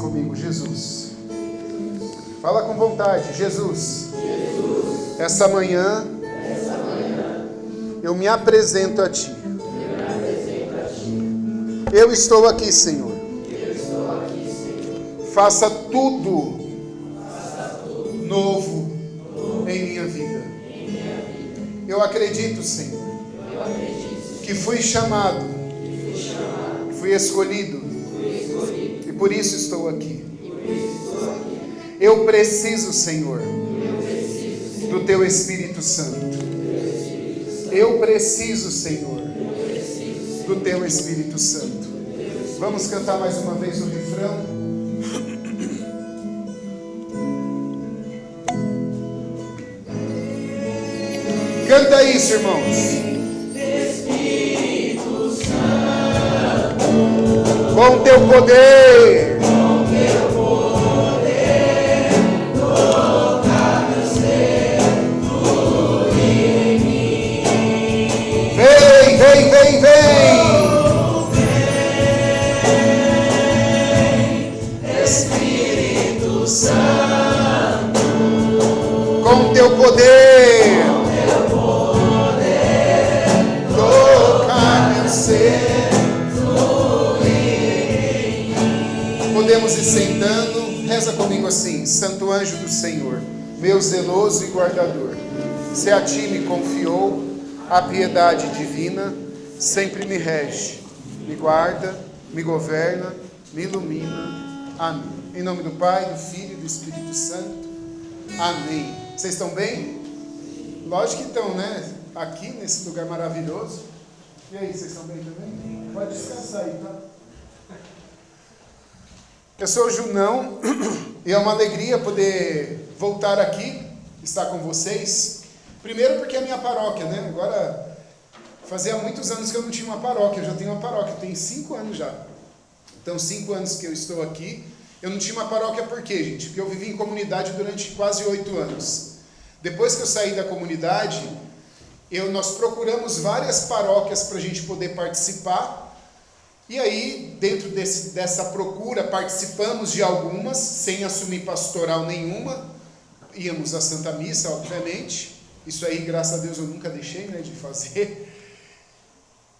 comigo, Jesus. Fala com vontade, Jesus. Essa manhã eu me apresento a Ti. Eu estou aqui, Senhor. Faça tudo novo em minha vida. Eu acredito, Senhor, que fui chamado, fui escolhido, e por isso estou aqui. Eu preciso, Senhor, do Teu Espírito Santo. Eu preciso, Senhor, do Teu Espírito Santo. Vamos cantar mais uma vez o refrão. Canta isso, irmãos. Espírito Santo, Com Teu poder, toca meu ser, fluir em mim. vem, vem, vem, vem. Espírito Santo, Com Teu poder, toca meu ser. Podemos ir sentando. Reza comigo assim: Santo anjo do Senhor, meu zeloso e guardador, se a Ti me confiou a piedade divina, sempre me rege, me guarda, me governa, me ilumina. Amém. Em nome do Pai, do Filho e do Espírito Santo. Amém. Vocês estão bem? Lógico que estão, né? Aqui nesse lugar maravilhoso. E aí, vocês estão bem também? Pode descansar aí, tá? Eu sou o Junão e é uma alegria poder voltar aqui, estar com vocês. Primeiro porque é a minha paróquia, né? Agora, fazia muitos anos que eu não tinha uma paróquia, eu já tenho uma paróquia, eu tenho 5 anos já. Então, 5 anos que eu estou aqui. Eu não tinha uma paróquia por quê, gente? Porque eu vivi em comunidade durante quase 8 anos. Depois que eu saí da comunidade, nós procuramos várias paróquias para a gente poder participar. E aí, dentro dessa procura, participamos de algumas, sem assumir pastoral nenhuma. Íamos à Santa Missa, obviamente. Isso aí, graças a Deus, eu nunca deixei, né, de fazer.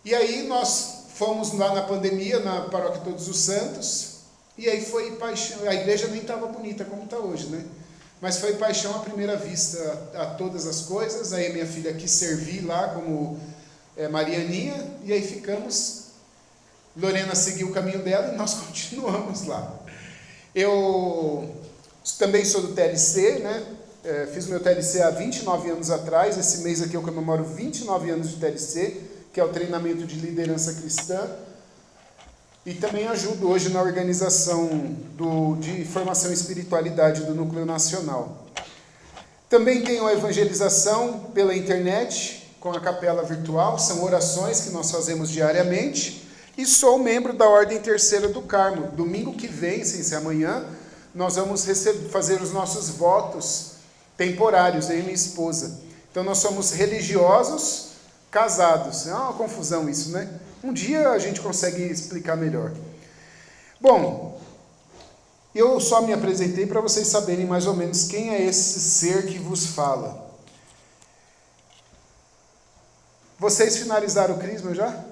E aí, nós fomos lá na pandemia, na Paróquia Todos os Santos. E aí foi paixão. A igreja nem estava bonita como está hoje, né? Mas foi paixão à primeira vista a todas as coisas. Aí a minha filha quis servir lá como Marianinha. E aí ficamos... Lorena seguiu o caminho dela e nós continuamos lá. Eu também sou do TLC, né? Fiz meu TLC há 29 anos atrás. Esse mês aqui eu comemoro 29 anos de TLC, que é o treinamento de liderança cristã. E também ajudo hoje na organização de formação e espiritualidade do Núcleo Nacional. Também tenho a evangelização pela internet, com a capela virtual. São orações que nós fazemos diariamente. E sou membro da Ordem Terceira do Carmo. Domingo que vem, sem ser amanhã, nós vamos fazer os nossos votos temporários, eu e minha esposa. Então nós somos religiosos casados. É uma confusão isso, né? Um dia a gente consegue explicar melhor. Bom, eu só me apresentei para vocês saberem mais ou menos quem é esse ser que vos fala. Vocês finalizaram o crisma já?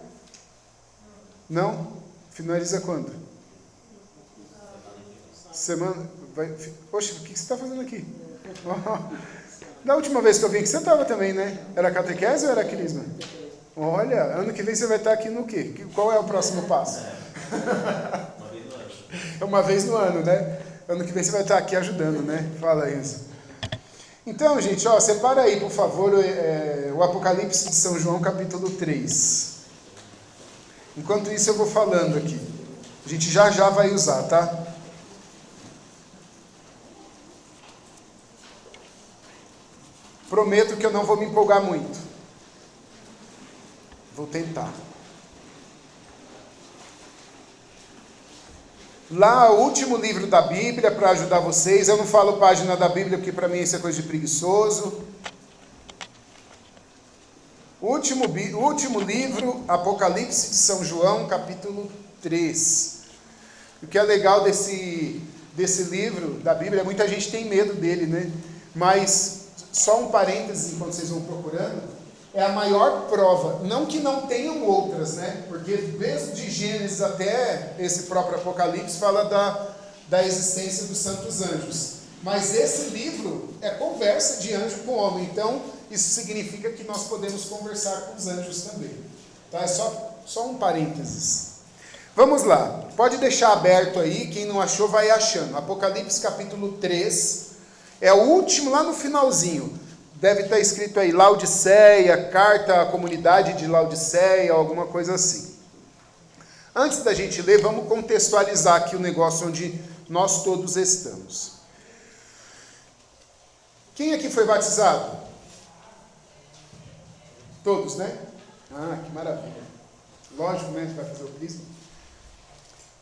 Não? Finaliza quando? Semana? Oxe, o que você está fazendo aqui? Da última vez que eu vim aqui, você estava também, né? Era catequese ou era crisma? Olha, ano que vem você vai estar aqui no quê? Qual é o próximo passo? É uma vez no ano, né? Ano que vem você vai estar aqui ajudando, né? Fala isso. Então, gente, separa aí, por favor, o Apocalipse de São João, capítulo 3. Enquanto isso eu vou falando aqui. A gente já vai usar, tá? Prometo que eu não vou me empolgar muito. Vou tentar. Lá, o último livro da Bíblia, para ajudar vocês. Eu não falo página da Bíblia, porque para mim isso é coisa de preguiçoso. O último livro, Apocalipse de São João, capítulo 3. O que é legal desse desse livro da Bíblia. Muita gente tem medo dele, né? Mas, só um parênteses, enquanto vocês vão procurando, é a maior prova, não que não tenham outras, né? Porque desde Gênesis até esse próprio Apocalipse fala da existência dos santos anjos. Mas esse livro é conversa de anjo com homem, então isso significa que nós podemos conversar com os anjos também. Tá? É só um parênteses. Vamos lá, pode deixar aberto aí, quem não achou vai achando. Apocalipse capítulo 3, é o último, lá no finalzinho. Deve estar escrito aí, Laodiceia, carta à comunidade de Laodiceia, alguma coisa assim. Antes da gente ler, vamos contextualizar aqui o negócio onde nós todos estamos. Quem aqui foi batizado? Todos, né? Ah, que maravilha. Lógico, né? A gente vai fazer o crisma.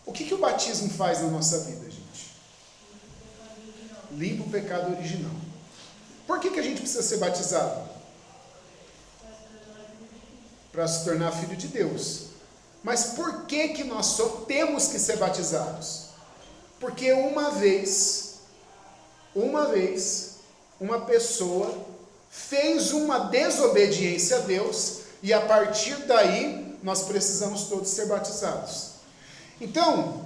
O que o batismo faz na nossa vida, gente? Limpa o pecado original. Por que a gente precisa ser batizado? Para se tornar filho de Deus. Mas por que nós só temos que ser batizados? Porque uma vez, uma pessoa fez uma desobediência a Deus, e a partir daí, nós precisamos todos ser batizados. Então,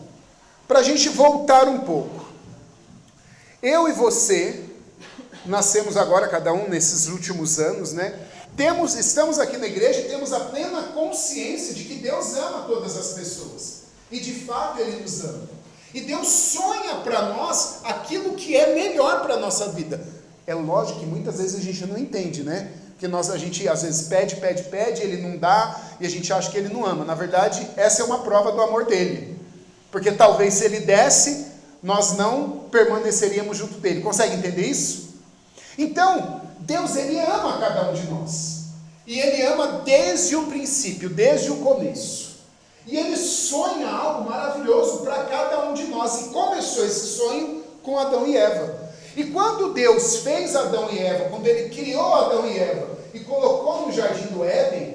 para a gente voltar um pouco, eu e você, nascemos agora, cada um nesses últimos anos, né? Estamos aqui na igreja e temos a plena consciência de que Deus ama todas as pessoas. E de fato Ele nos ama. E Deus sonha para nós aquilo que é melhor para a nossa vida. É lógico que muitas vezes a gente não entende, né? Porque a gente às vezes pede, Ele não dá, e a gente acha que Ele não ama. Na verdade, essa é uma prova do amor dEle. Porque talvez se Ele desse, nós não permaneceríamos junto dEle. Consegue entender isso? Então, Deus, Ele ama cada um de nós. E Ele ama desde o princípio, desde o começo. E Ele sonha algo maravilhoso para cada um de nós. E começou esse sonho com Adão e Eva. E quando Deus fez Adão e Eva, quando Ele criou Adão e Eva e colocou no jardim do Éden,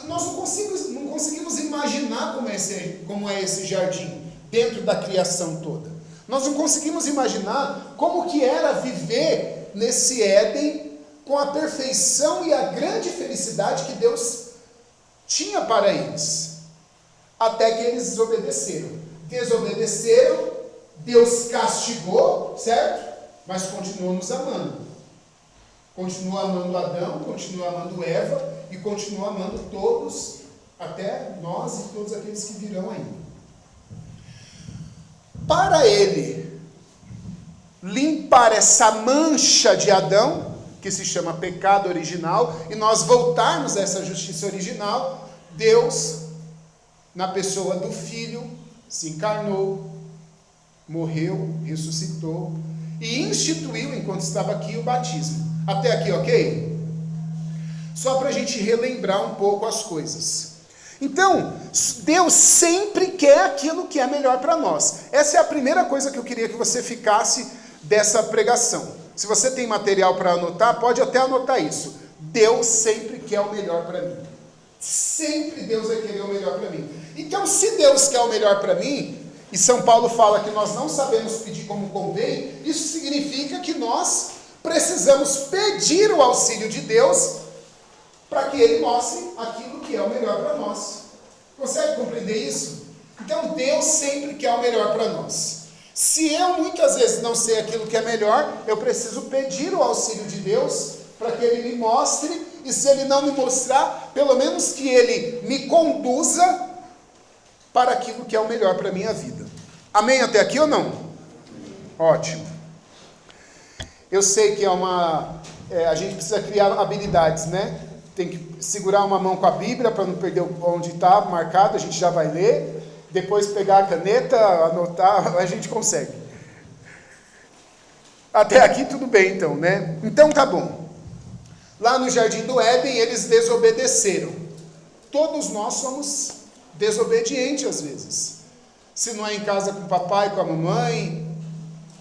nós não conseguimos imaginar como é esse jardim dentro da criação toda. Nós não conseguimos imaginar como que era viver nesse Éden com a perfeição e a grande felicidade que Deus tinha para eles. Até que eles desobedeceram, Deus castigou, certo? Mas continuou nos amando. Continua amando Adão, continua amando Eva e continua amando todos, até nós e todos aqueles que virão ainda. Para Ele limpar essa mancha de Adão, que se chama pecado original, e nós voltarmos a essa justiça original, Deus, na pessoa do Filho, se encarnou, morreu, ressuscitou, e instituiu, enquanto estava aqui, o batismo. Até aqui, ok? Só para a gente relembrar um pouco as coisas. Então, Deus sempre quer aquilo que é melhor para nós. Essa é a primeira coisa que eu queria que você ficasse dessa pregação. Se você tem material para anotar, pode até anotar isso. Deus sempre quer o melhor para mim. Sempre Deus vai querer o melhor para mim. Então, se Deus quer o melhor para mim, e São Paulo fala que nós não sabemos pedir como convém, isso significa que nós precisamos pedir o auxílio de Deus para que Ele mostre aquilo que é o melhor para nós. Consegue compreender isso? Então Deus sempre quer o melhor para nós. Se eu muitas vezes não sei aquilo que é melhor, eu preciso pedir o auxílio de Deus para que Ele me mostre, e se Ele não me mostrar, pelo menos que Ele me conduza para aquilo que é o melhor para a minha vida. Amém até aqui ou não? Ótimo. Eu sei que a gente precisa criar habilidades, né? Tem que segurar uma mão com a Bíblia para não perder onde está marcado, a gente já vai ler. Depois pegar a caneta, anotar, a gente consegue. Até aqui tudo bem então, né? Então tá bom. Lá no Jardim do Éden eles desobedeceram. Todos nós somos desobedientes às vezes. Se não é em casa com o papai, com a mamãe,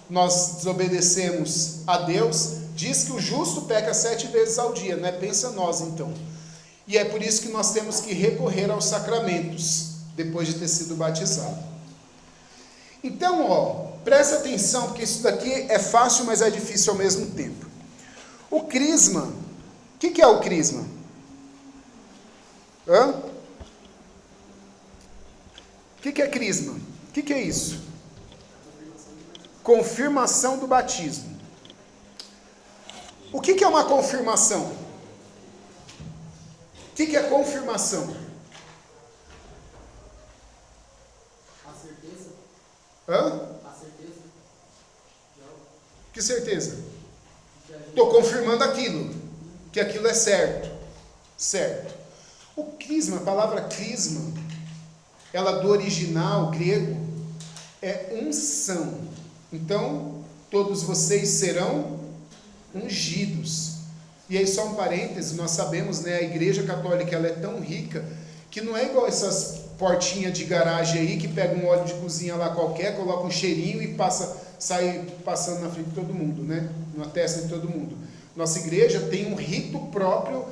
nós desobedecemos a Deus. Diz que o justo peca 7 vezes ao dia, né? Pensa nós então. E é por isso que nós temos que recorrer aos sacramentos, depois de ter sido batizado. Então, presta atenção, porque isso daqui é fácil, mas é difícil ao mesmo tempo. O crisma, o que é o crisma? O que é crisma? O que é isso? Confirmação do batismo. O que é uma confirmação? O que é confirmação? A certeza. A certeza. Que certeza? Estou confirmando aquilo, que aquilo é certo. Certo. O crisma, a palavra crisma, ela do original grego é unção. Então, todos vocês serão ungidos. E aí só um parêntese, nós sabemos, né, a igreja católica ela é tão rica, que não é igual essas portinhas de garagem aí, que pega um óleo de cozinha lá qualquer, coloca um cheirinho e sai passando na frente de todo mundo, né, na testa de todo mundo. Nossa igreja tem um rito próprio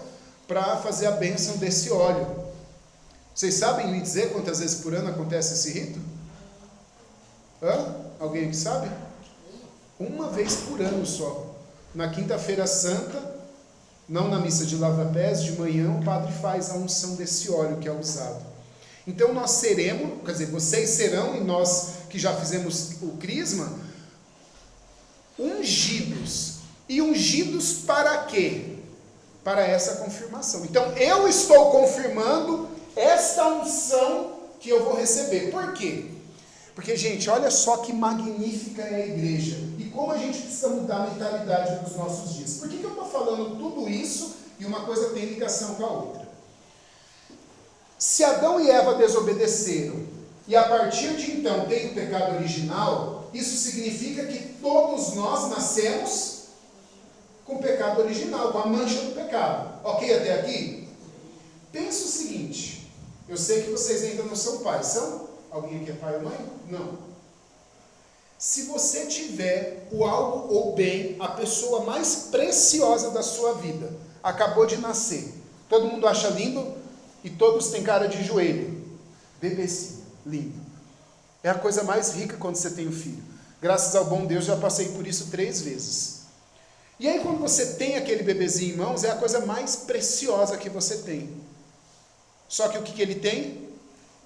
para fazer a bênção desse óleo. Vocês sabem me dizer quantas vezes por ano acontece esse rito? Alguém que sabe? Uma vez por ano só. Na quinta-feira santa, não na missa de lava-pés, de manhã o padre faz a unção desse óleo que é usado. Então nós seremos, quer dizer, vocês serão, e nós que já fizemos o crisma, ungidos. E ungidos para quê? Para essa confirmação. Então eu estou confirmando esta unção que eu vou receber. Por quê? Porque, gente, olha só que magnífica é a igreja. E como a gente precisa mudar a mentalidade dos nossos dias. Por que eu estou falando tudo isso e uma coisa tem ligação com a outra? Se Adão e Eva desobedeceram, e a partir de então tem o pecado original, isso significa que todos nós nascemos com o pecado original, com a mancha do pecado. Ok até aqui? Pensa o seguinte, eu sei que vocês ainda não são pais, são? Alguém aqui é pai ou mãe? Não. Se você tiver o algo ou bem, a pessoa mais preciosa da sua vida, acabou de nascer, todo mundo acha lindo e todos têm cara de joelho. Bebezinho, lindo. É a coisa mais rica quando você tem um filho. Graças ao bom Deus já passei por isso 3 vezes. E aí quando você tem aquele bebezinho em mãos, é a coisa mais preciosa que você tem. Só que o que ele tem?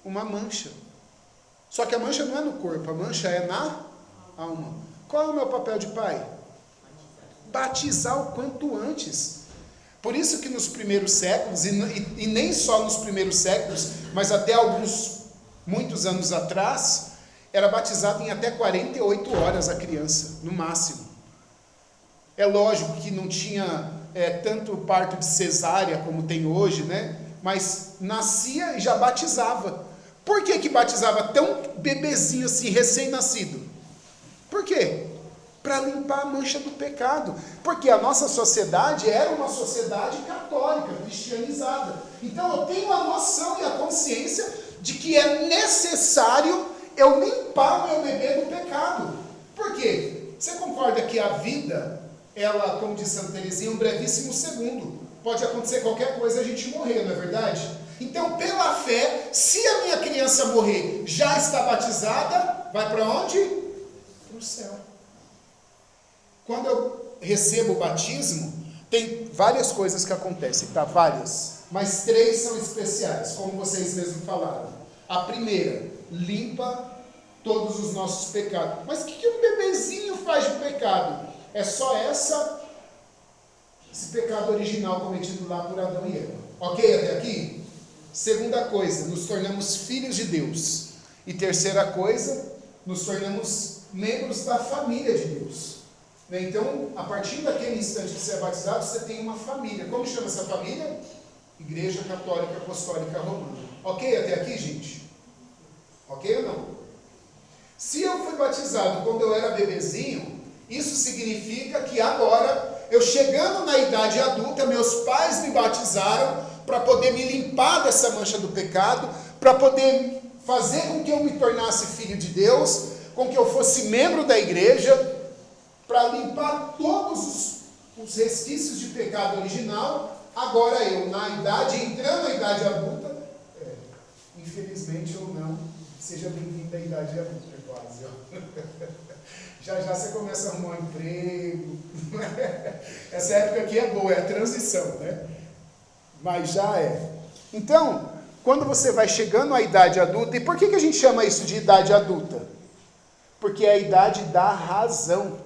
Uma mancha. Só que a mancha não é no corpo, a mancha é na alma. Qual é o meu papel de pai? Batizar o quanto antes. Por isso que nos primeiros séculos, e nem só nos primeiros séculos, mas até muitos anos atrás, era batizado em até 48 horas a criança, no máximo. É lógico que não tinha tanto parto de cesárea como tem hoje, né? Mas nascia e já batizava. Por que batizava tão bebezinho assim, recém-nascido? Por quê? Para limpar a mancha do pecado. Porque a nossa sociedade era uma sociedade católica, cristianizada. Então eu tenho a noção e a consciência de que é necessário eu limpar o meu bebê do pecado. Por quê? Você concorda que a vida, ela, como diz Santa Teresinha, é um brevíssimo segundo. Pode acontecer qualquer coisa e a gente morrer, não é verdade? Então, pela fé, se a minha criança morrer, já está batizada, vai para onde? Para o céu. Quando eu recebo o batismo, tem várias coisas que acontecem, tá? Várias. Mas 3 são especiais, como vocês mesmos falaram. A primeira, limpa todos os nossos pecados. Mas o que um bebezinho faz de pecado? É só esse pecado original cometido lá por Adão e Eva. Ok até aqui? Segunda coisa, nos tornamos filhos de Deus. E terceira coisa, nos tornamos membros da família de Deus. Então, a partir daquele instante que você é batizado, você tem uma família. Como chama essa família? Igreja Católica Apostólica Romana. Ok até aqui, gente? Ok ou não? Se eu fui batizado quando eu era bebezinho, isso significa que agora, eu chegando na idade adulta, meus pais me batizaram para poder me limpar dessa mancha do pecado, para poder fazer com que eu me tornasse filho de Deus, com que eu fosse membro da igreja, para limpar todos os resquícios de pecado original. Agora eu, entrando na idade adulta, infelizmente ou não, seja bem-vindo à idade adulta, quase. Já já você começa a arrumar um emprego. Essa época aqui é boa, é a transição, né? Mas já é. Então, quando você vai chegando à idade adulta, e por que a gente chama isso de idade adulta? Porque é a idade da razão.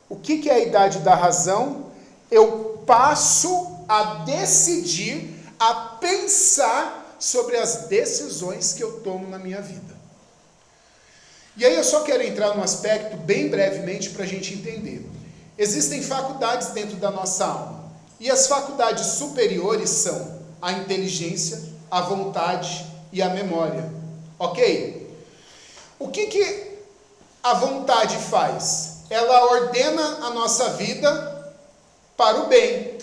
O que é a idade da razão? Eu passo a decidir, a pensar sobre as decisões que eu tomo na minha vida. E aí eu só quero entrar num aspecto bem brevemente para a gente entender. Existem faculdades dentro da nossa alma. E as faculdades superiores são a inteligência, a vontade e a memória. Ok? O que a vontade faz? Ela ordena a nossa vida para o bem.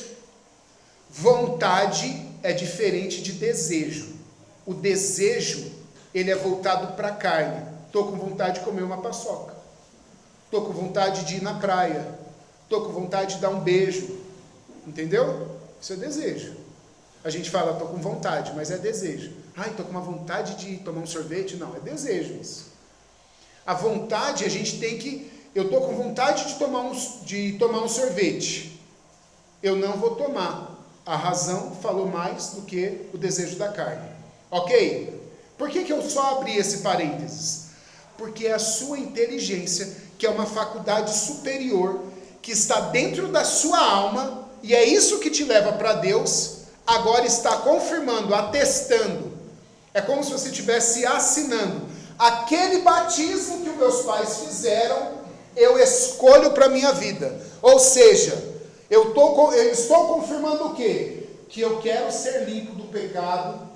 Vontade é diferente de desejo. O desejo, ele é voltado para a carne. Estou com vontade de comer uma paçoca. Estou com vontade de ir na praia. Estou com vontade de dar um beijo. Entendeu? Isso é desejo. A gente fala, estou com vontade, mas é desejo. Ai, estou com uma vontade de tomar um sorvete. Não, é desejo isso. A vontade, a gente tem que... Eu estou com vontade de tomar um sorvete. Eu não vou tomar. A razão falou mais do que o desejo da carne. Ok? Por que eu só abri esse parênteses? Porque é a sua inteligência, que é uma faculdade superior, que está dentro da sua alma, e é isso que te leva para Deus, agora está confirmando, atestando. É como se você estivesse assinando. Aquele batismo que os meus pais fizeram, eu escolho para a minha vida. Ou seja, eu estou confirmando o quê? Que eu quero ser limpo do pecado.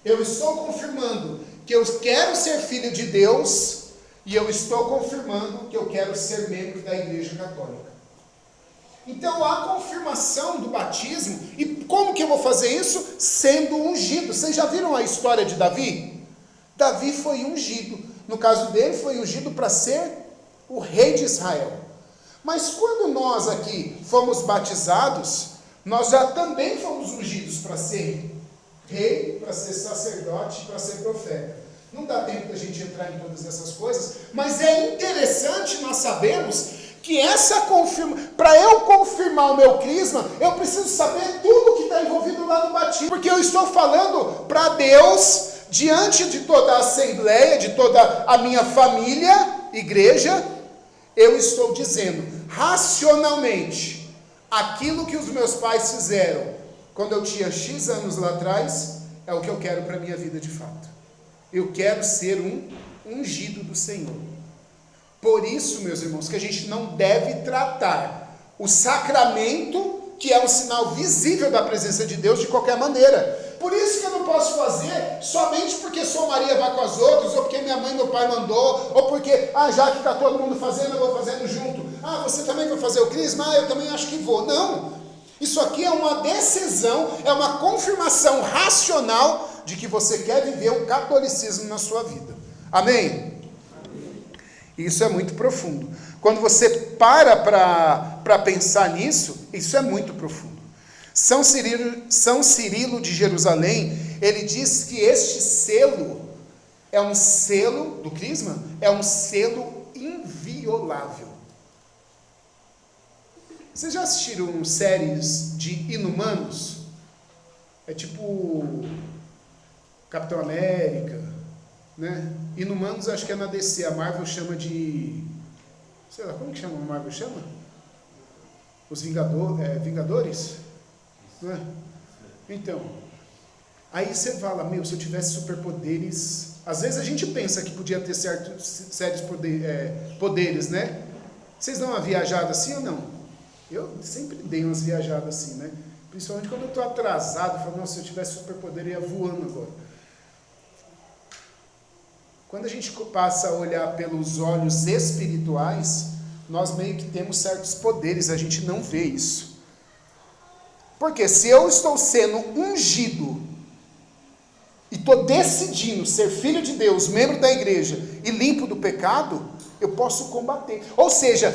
Eu estou confirmando que eu quero ser filho de Deus. E eu estou confirmando que eu quero ser membro da Igreja Católica. Então, a confirmação do batismo, e como que eu vou fazer isso? Sendo ungido. Vocês já viram a história de Davi? Davi foi ungido. No caso dele, foi ungido para ser o rei de Israel. Mas quando nós aqui fomos batizados, nós já também fomos ungidos para ser rei, para ser sacerdote, para ser profeta. Não dá tempo da gente entrar em todas essas coisas, mas é interessante nós sabermos que para eu confirmar o meu crisma, eu preciso saber tudo que está envolvido lá no batismo, porque eu estou falando para Deus, diante de toda a assembleia, de toda a minha família, igreja, eu estou dizendo, racionalmente, aquilo que os meus pais fizeram, quando eu tinha X anos lá atrás, é o que eu quero para a minha vida de fato. Eu quero ser um ungido do Senhor. Por isso, meus irmãos, que a gente não deve tratar o sacramento, que é um sinal visível da presença de Deus, de qualquer maneira. Por isso que eu não posso fazer somente porque sou Maria vai com as outras, ou porque minha mãe e meu pai mandou, ou porque, já que está todo mundo fazendo, eu vou fazendo junto. Você também vai fazer o crisma? Eu também acho que vou. Não. Isso aqui é uma decisão, é uma confirmação racional de que você quer viver o catolicismo na sua vida. Amém? Isso é muito profundo. Quando você para pensar nisso, isso é muito profundo. São Cirilo de Jerusalém, ele diz que este selo é um selo do crisma, é um selo inviolável. Vocês já assistiram séries de Inumanos? É tipo Capitão América, né? Inumanos acho que é na DC, a Marvel chama de... Sei lá, como que chama? A Marvel chama? Os Vingadores? Não é? Então, aí você fala, se eu tivesse superpoderes... Às vezes a gente pensa que podia ter certos poderes, né? Vocês dão uma viajada assim ou não? Eu sempre dei umas viajadas assim, né? Principalmente quando eu estou atrasado, eu falo, se eu tivesse superpoder, eu ia voando agora. Quando a gente passa a olhar pelos olhos espirituais, nós meio que temos certos poderes, a gente não vê isso. Porque se eu estou sendo ungido, e estou decidindo ser filho de Deus, membro da igreja, e limpo do pecado, eu posso combater. Ou seja,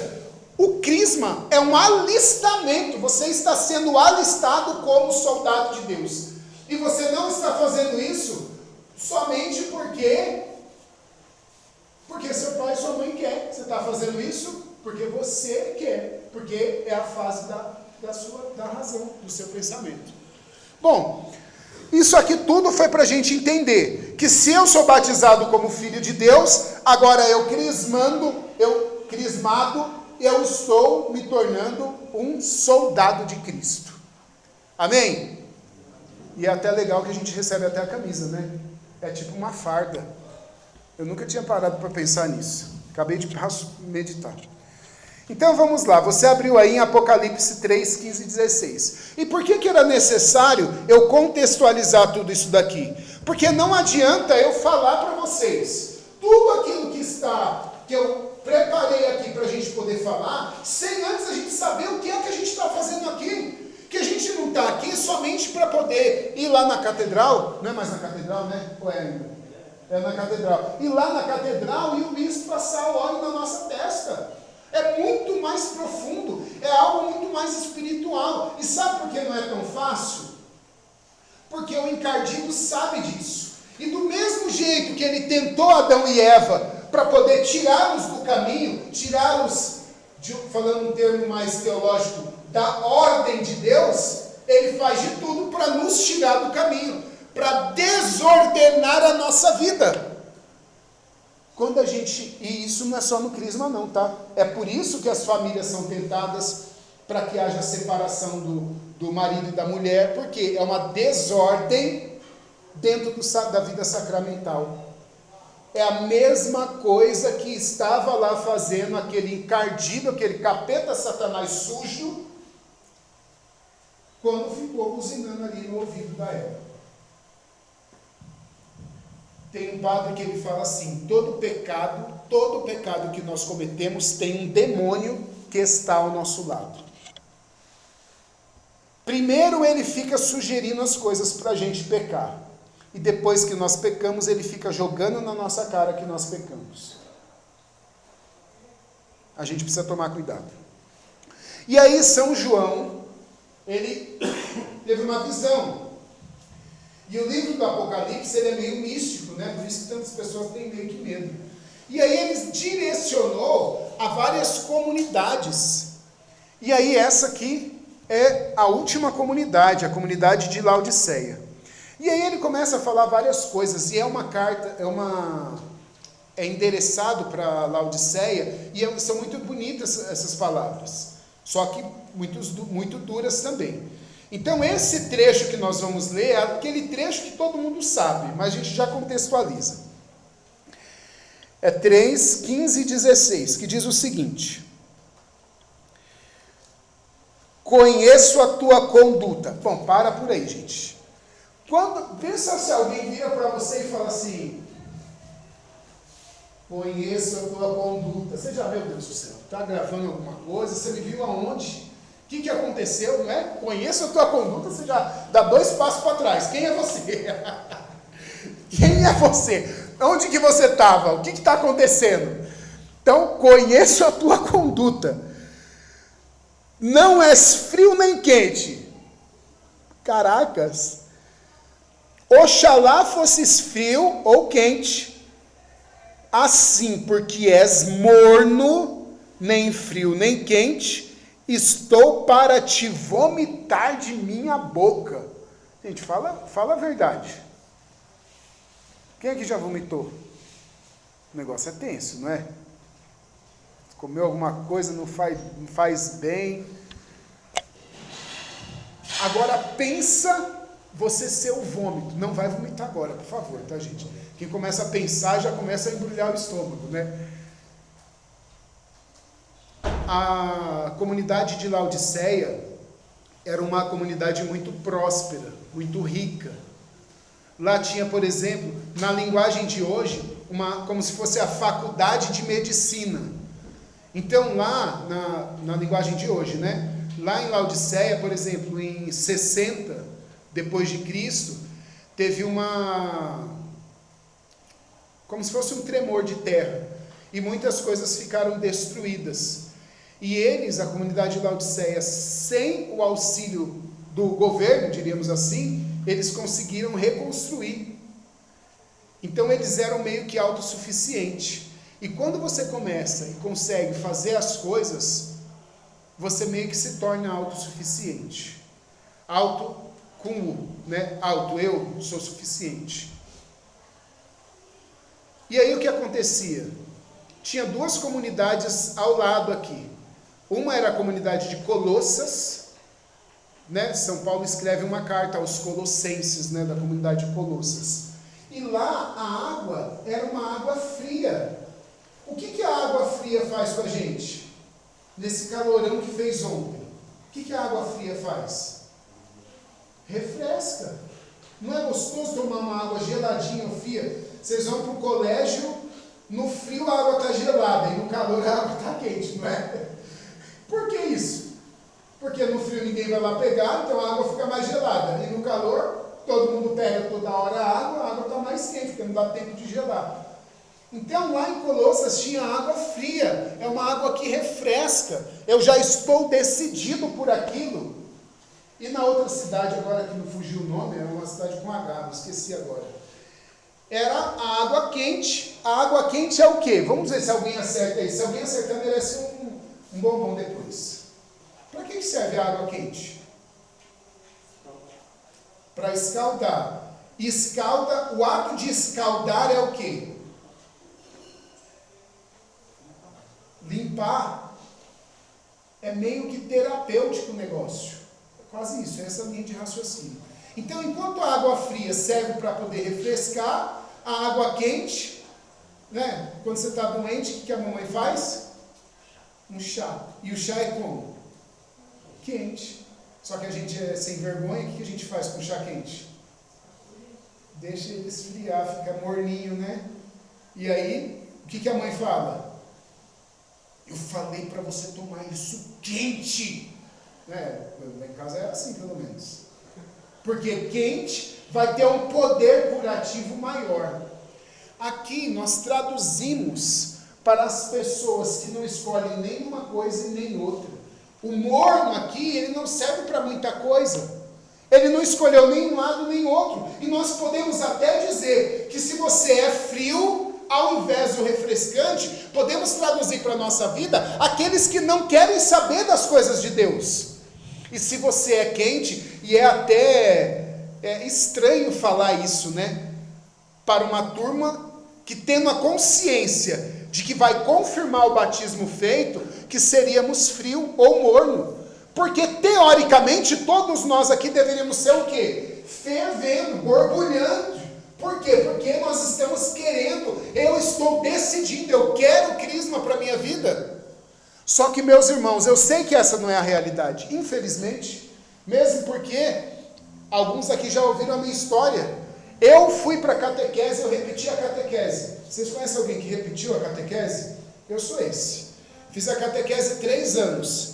o crisma é um alistamento, você está sendo alistado como soldado de Deus. E você não está fazendo isso somente porque Porque seu pai e sua mãe quer. Você está fazendo isso porque você quer. Porque é a fase da razão, do seu pensamento. Bom, isso aqui tudo foi para a gente entender que se eu sou batizado como filho de Deus, agora eu crismado, eu estou me tornando um soldado de Cristo. Amém? E é até legal que a gente recebe até a camisa, né? É tipo uma farda. Eu nunca tinha parado para pensar nisso. Acabei de meditar. Então vamos lá, você abriu aí em Apocalipse 3, 15 e 16. E por que era necessário eu contextualizar tudo isso daqui? Porque não adianta eu falar para vocês tudo aquilo que eu preparei aqui para a gente poder falar, sem antes a gente saber o que é que a gente está fazendo aqui. Que a gente não está aqui somente para poder ir lá na catedral, não é mais na catedral, né? Ou é ainda? É na catedral. Ir lá na catedral e o bispo passar o óleo na nossa testa. É muito mais profundo, é algo muito mais espiritual. E sabe por que não é tão fácil? Porque o encardido sabe disso. E do mesmo jeito que ele tentou Adão e Eva para poder tirá-los do caminho, tirá-los, falando um termo mais teológico, da ordem de Deus, ele faz de tudo para nos tirar do caminho, para desordenar a nossa vida. E isso não é só no crisma não, tá? É por isso que as famílias são tentadas para que haja separação do marido e da mulher, porque é uma desordem dentro da vida sacramental. É a mesma coisa que estava lá fazendo aquele encardido, aquele capeta satanás sujo, quando ficou buzinando ali no ouvido da Eva. Tem um padre que ele fala assim, todo pecado que nós cometemos tem um demônio que está ao nosso lado. Primeiro ele fica sugerindo as coisas para a gente pecar. E depois que nós pecamos, ele fica jogando na nossa cara que nós pecamos. A gente precisa tomar cuidado. E aí São João, ele teve uma visão. E o livro do Apocalipse, ele é meio místico, né? Por isso que tantas pessoas têm meio que medo. E aí ele direcionou a várias comunidades. E aí essa aqui é a última comunidade, a comunidade de Laodiceia. E aí ele começa a falar várias coisas, e é uma carta, é endereçado para Laodiceia, e são muito bonitas essas palavras, só que muito duras também. Então esse trecho que nós vamos ler é aquele trecho que todo mundo sabe, mas a gente já contextualiza. É 3, 15 e 16, que diz o seguinte: conheço a tua conduta. Bom, para por aí, gente. Pensa se alguém vira para você e fala assim, conheço a tua conduta. Você já, meu Deus do céu, está gravando alguma coisa, você me viu aonde? O que aconteceu, não é? Conheço a tua conduta, você já dá 2 passos para trás. Quem é você? Quem é você? Onde que você estava? O que está acontecendo? Então, conheço a tua conduta. Não és frio nem quente. Caracas. Oxalá fosses frio ou quente. Assim, porque és morno, nem frio nem quente, estou para te vomitar de minha boca. Gente, fala a verdade. Quem aqui já vomitou? O negócio é tenso, não é? Comeu alguma coisa, não faz bem. Agora pensa você ser o vômito. Não vai vomitar agora, por favor, tá, gente? Quem começa a pensar já começa a embrulhar o estômago, né? A comunidade de Laodiceia era uma comunidade muito próspera, muito rica. Lá tinha, por exemplo, na linguagem de hoje, como se fosse a faculdade de medicina. Então lá, na linguagem de hoje, né? Lá em Laodiceia, por exemplo, em 60 depois de Cristo, teve como se fosse um tremor de terra, e muitas coisas ficaram destruídas. E eles, a comunidade de Laodiceia, sem o auxílio do governo, diríamos assim, eles conseguiram reconstruir. Então eles eram meio que autossuficientes. E quando você começa e consegue fazer as coisas, você meio que se torna autossuficiente. Auto com U, né? Auto, eu sou suficiente. E aí o que acontecia? Tinha duas comunidades ao lado aqui. Uma era a comunidade de Colossas, né? São Paulo escreve uma carta aos colossenses, né? Da comunidade de Colossas. E lá a água era uma água fria. O que a água fria faz com a gente? Nesse calorão que fez ontem. O que a água fria faz? Refresca. Não é gostoso tomar uma água geladinha ou fria? Vocês vão para o colégio, no frio a água está gelada e no calor a água está quente, não é? Por que isso? Porque no frio ninguém vai lá pegar, então a água fica mais gelada. E no calor, todo mundo pega toda hora a água está mais quente, porque não dá tempo de gelar. Então lá em Colossas tinha água fria, é uma água que refresca. Eu já estou decidido por aquilo. E na outra cidade, agora que não fugiu o nome, era uma cidade com H, não esqueci agora. Era a água quente. A água quente é o quê? Vamos ver se alguém acerta aí. Se alguém acertar, merece um bombom depois. Para que serve a água quente? Para escaldar. Escalda, o ato de escaldar é o quê? Limpar. É meio que terapêutico o negócio. É quase isso, é essa linha de raciocínio. Então, enquanto a água fria serve para poder refrescar, a água quente, né? Quando você está doente, o que a mamãe faz? Um chá. E o chá é como? Quente. Só que a gente é sem vergonha, o que a gente faz com o chá quente? Deixa ele esfriar, fica morninho, né? E aí, o que a mãe fala? Eu falei para você tomar isso quente. Lá em casa é assim, pelo menos. Porque quente vai ter um poder curativo maior. Aqui nós traduzimos para as pessoas que não escolhem nenhuma coisa e nem outra. O morno aqui, ele não serve para muita coisa. Ele não escolheu nem um lado nem outro. E nós podemos até dizer que se você é frio, ao invés do refrescante, podemos traduzir para a nossa vida aqueles que não querem saber das coisas de Deus. E se você é quente, e é até estranho falar isso, né? Para uma turma que tendo a consciência de que vai confirmar o batismo feito, que seríamos frio ou morno. Porque teoricamente todos nós aqui deveríamos ser o quê? Fervendo, borbulhando. Por quê? Porque nós estamos querendo, eu estou decidindo, eu quero crisma para a minha vida. Só que, meus irmãos, eu sei que essa não é a realidade, infelizmente, mesmo porque alguns aqui já ouviram a minha história. Eu fui para a catequese, eu repeti a catequese. Vocês conhecem alguém que repetiu a catequese? Eu sou esse. Fiz a catequese 3 anos.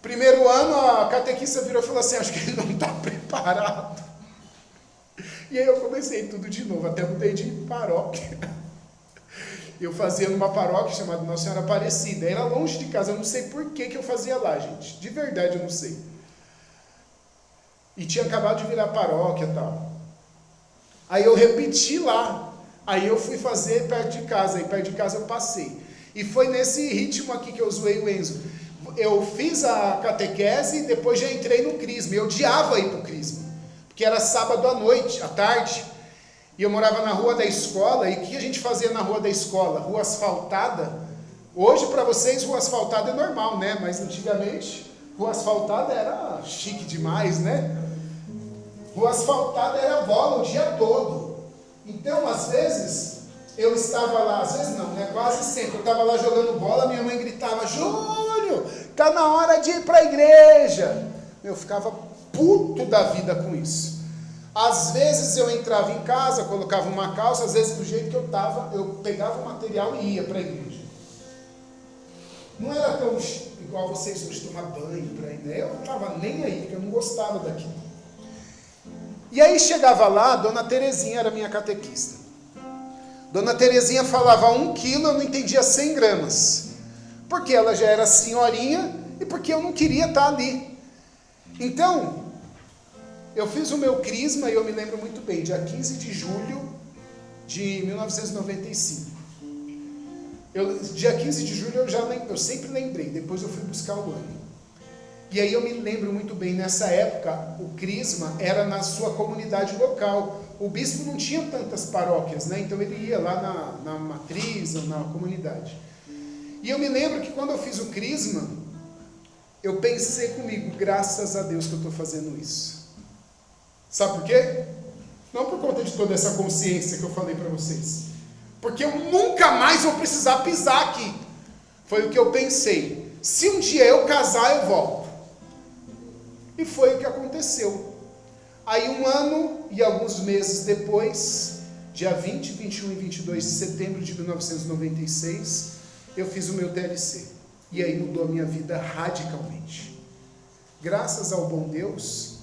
Primeiro ano, a catequista virou e falou assim, acho que ele não está preparado. E aí eu comecei tudo de novo, até mudei de paróquia. Eu fazia numa paróquia chamada Nossa Senhora Aparecida. Era longe de casa, eu não sei por que eu fazia lá, gente. De verdade eu não sei. E tinha acabado de virar paróquia e tal. Aí eu repeti lá. Aí eu fui fazer perto de casa. Aí perto de casa eu passei. E foi nesse ritmo aqui que eu zoei o Enzo. Eu fiz a catequese e depois já entrei no crisma. Eu odiava ir para o crisma. Porque era sábado à noite, à tarde. E eu morava na rua da escola. E o que a gente fazia na rua da escola? Rua asfaltada. Hoje para vocês rua asfaltada é normal, né? Mas antigamente rua asfaltada era chique demais, né? Rua asfaltada era bola o dia todo. Então, às vezes, eu estava lá, às vezes não, né? Quase sempre. Eu estava lá jogando bola, minha mãe gritava, Júnior, tá na hora de ir para a igreja. Eu ficava puto da vida com isso. Às vezes eu entrava em casa, colocava uma calça, às vezes do jeito que eu estava, eu pegava o material e ia para a igreja. Não era tão igual vocês hoje tomar banho para ir, né? Eu não estava nem aí, porque eu não gostava daquilo. E aí chegava lá, Dona Terezinha era minha catequista. Dona Terezinha falava 1 quilo, eu não entendia 100 gramas. Porque ela já era senhorinha e porque eu não queria estar ali. Então, eu fiz o meu crisma e eu me lembro muito bem, dia 15 de julho de 1995. Dia 15 de julho eu sempre lembrei, depois eu fui buscar o ano. E aí eu me lembro muito bem, nessa época, o Crisma era na sua comunidade local. O bispo não tinha tantas paróquias, né? Então ele ia lá na matriz, na comunidade. E eu me lembro que quando eu fiz o Crisma, eu pensei comigo, graças a Deus que eu estou fazendo isso. Sabe por quê? Não por conta de toda essa consciência que eu falei para vocês. Porque eu nunca mais vou precisar pisar aqui. Foi o que eu pensei. Se um dia eu casar, eu volto. E foi o que aconteceu. Aí 1 ano e alguns meses depois, dia 20, 21 e 22 de setembro de 1996, eu fiz o meu TLC. E aí mudou a minha vida radicalmente. Graças ao bom Deus,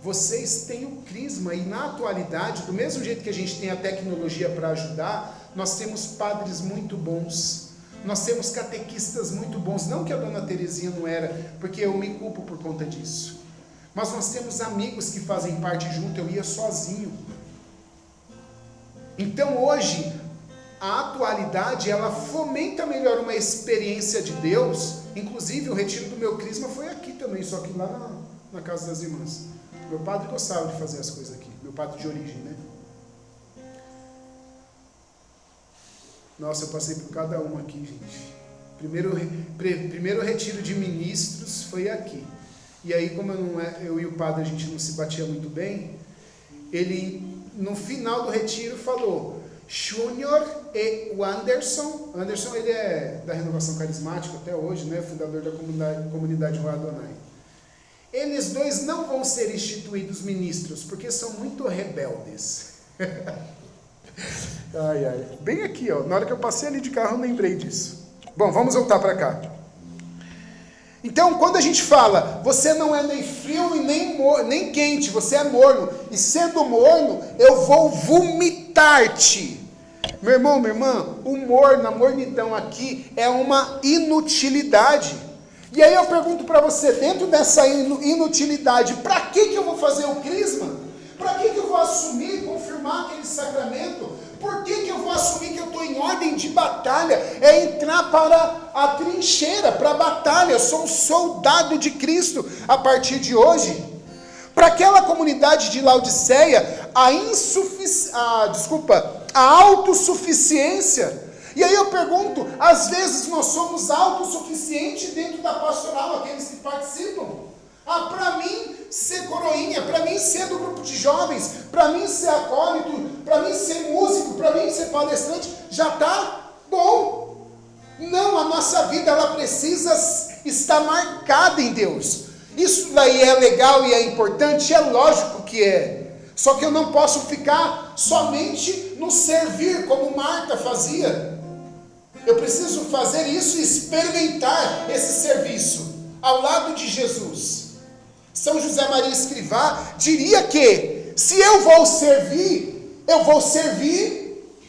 vocês têm o Crisma, e na atualidade, do mesmo jeito que a gente tem a tecnologia para ajudar, nós temos padres muito bons, nós temos catequistas muito bons, não que a dona Terezinha não era, porque eu me culpo por conta disso, mas nós temos amigos que fazem parte junto, eu ia sozinho. Então hoje, a atualidade, ela fomenta melhor uma experiência de Deus, inclusive o retiro do meu Crisma foi aqui também, só que lá na casa das irmãs. Meu padre gostava de fazer as coisas aqui, meu padre de origem, né? Nossa, eu passei por cada uma aqui, gente. Primeiro retiro de ministros foi aqui. E aí, como eu e o padre, a gente não se batia muito bem, ele, no final do retiro, falou: Júnior e o Anderson, ele é da Renovação Carismática até hoje, né? Fundador da comunidade Rua Adonai. Eles dois não vão ser instituídos ministros, porque são muito rebeldes. Ai, ai. Bem aqui, ó. Na hora que eu passei ali de carro, eu lembrei disso. Bom, vamos voltar para cá. Então, quando a gente fala, você não é nem frio e nem quente, você é morno. E sendo morno, eu vou vomitar-te. Meu irmão, minha irmã, o morno, a mornidão aqui é uma inutilidade. E aí eu pergunto para você, dentro dessa inutilidade, para que eu vou fazer o Crisma? Para que eu vou assumir, confirmar aquele sacramento? Por que eu vou assumir que eu estou em ordem de batalha? É entrar para a trincheira, para a batalha. Eu sou um soldado de Cristo a partir de hoje. Para aquela comunidade de Laodiceia, a autossuficiência. E aí eu pergunto, às vezes nós somos autossuficientes dentro da pastoral, aqueles que participam. Para mim ser coroinha, para mim ser do grupo de jovens, para mim ser acólito, para mim ser músico, para mim ser palestrante, já está bom. Não, a nossa vida ela precisa estar marcada em Deus. Isso daí é legal e é importante, é lógico que é. Só que eu não posso ficar somente no servir, como Marta fazia. Eu preciso fazer isso e experimentar esse serviço ao lado de Jesus. São José Maria Escrivá diria que, se eu vou servir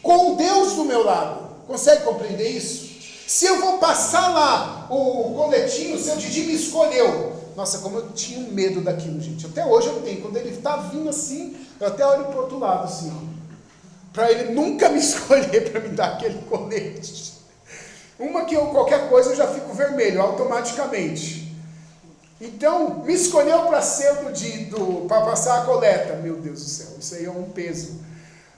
com Deus do meu lado. Consegue compreender isso? Se eu vou passar lá o coletinho, o seu Didi me escolheu. Nossa, como eu tinha medo daquilo, gente. Até hoje eu tenho. Quando ele está vindo assim, eu até olho para o outro lado assim, ó. Para ele nunca me escolher para me dar aquele colete. Uma que qualquer coisa eu já fico vermelho, automaticamente. Então, me escolheu para ser para passar a coleta. Meu Deus do céu, isso aí é um peso.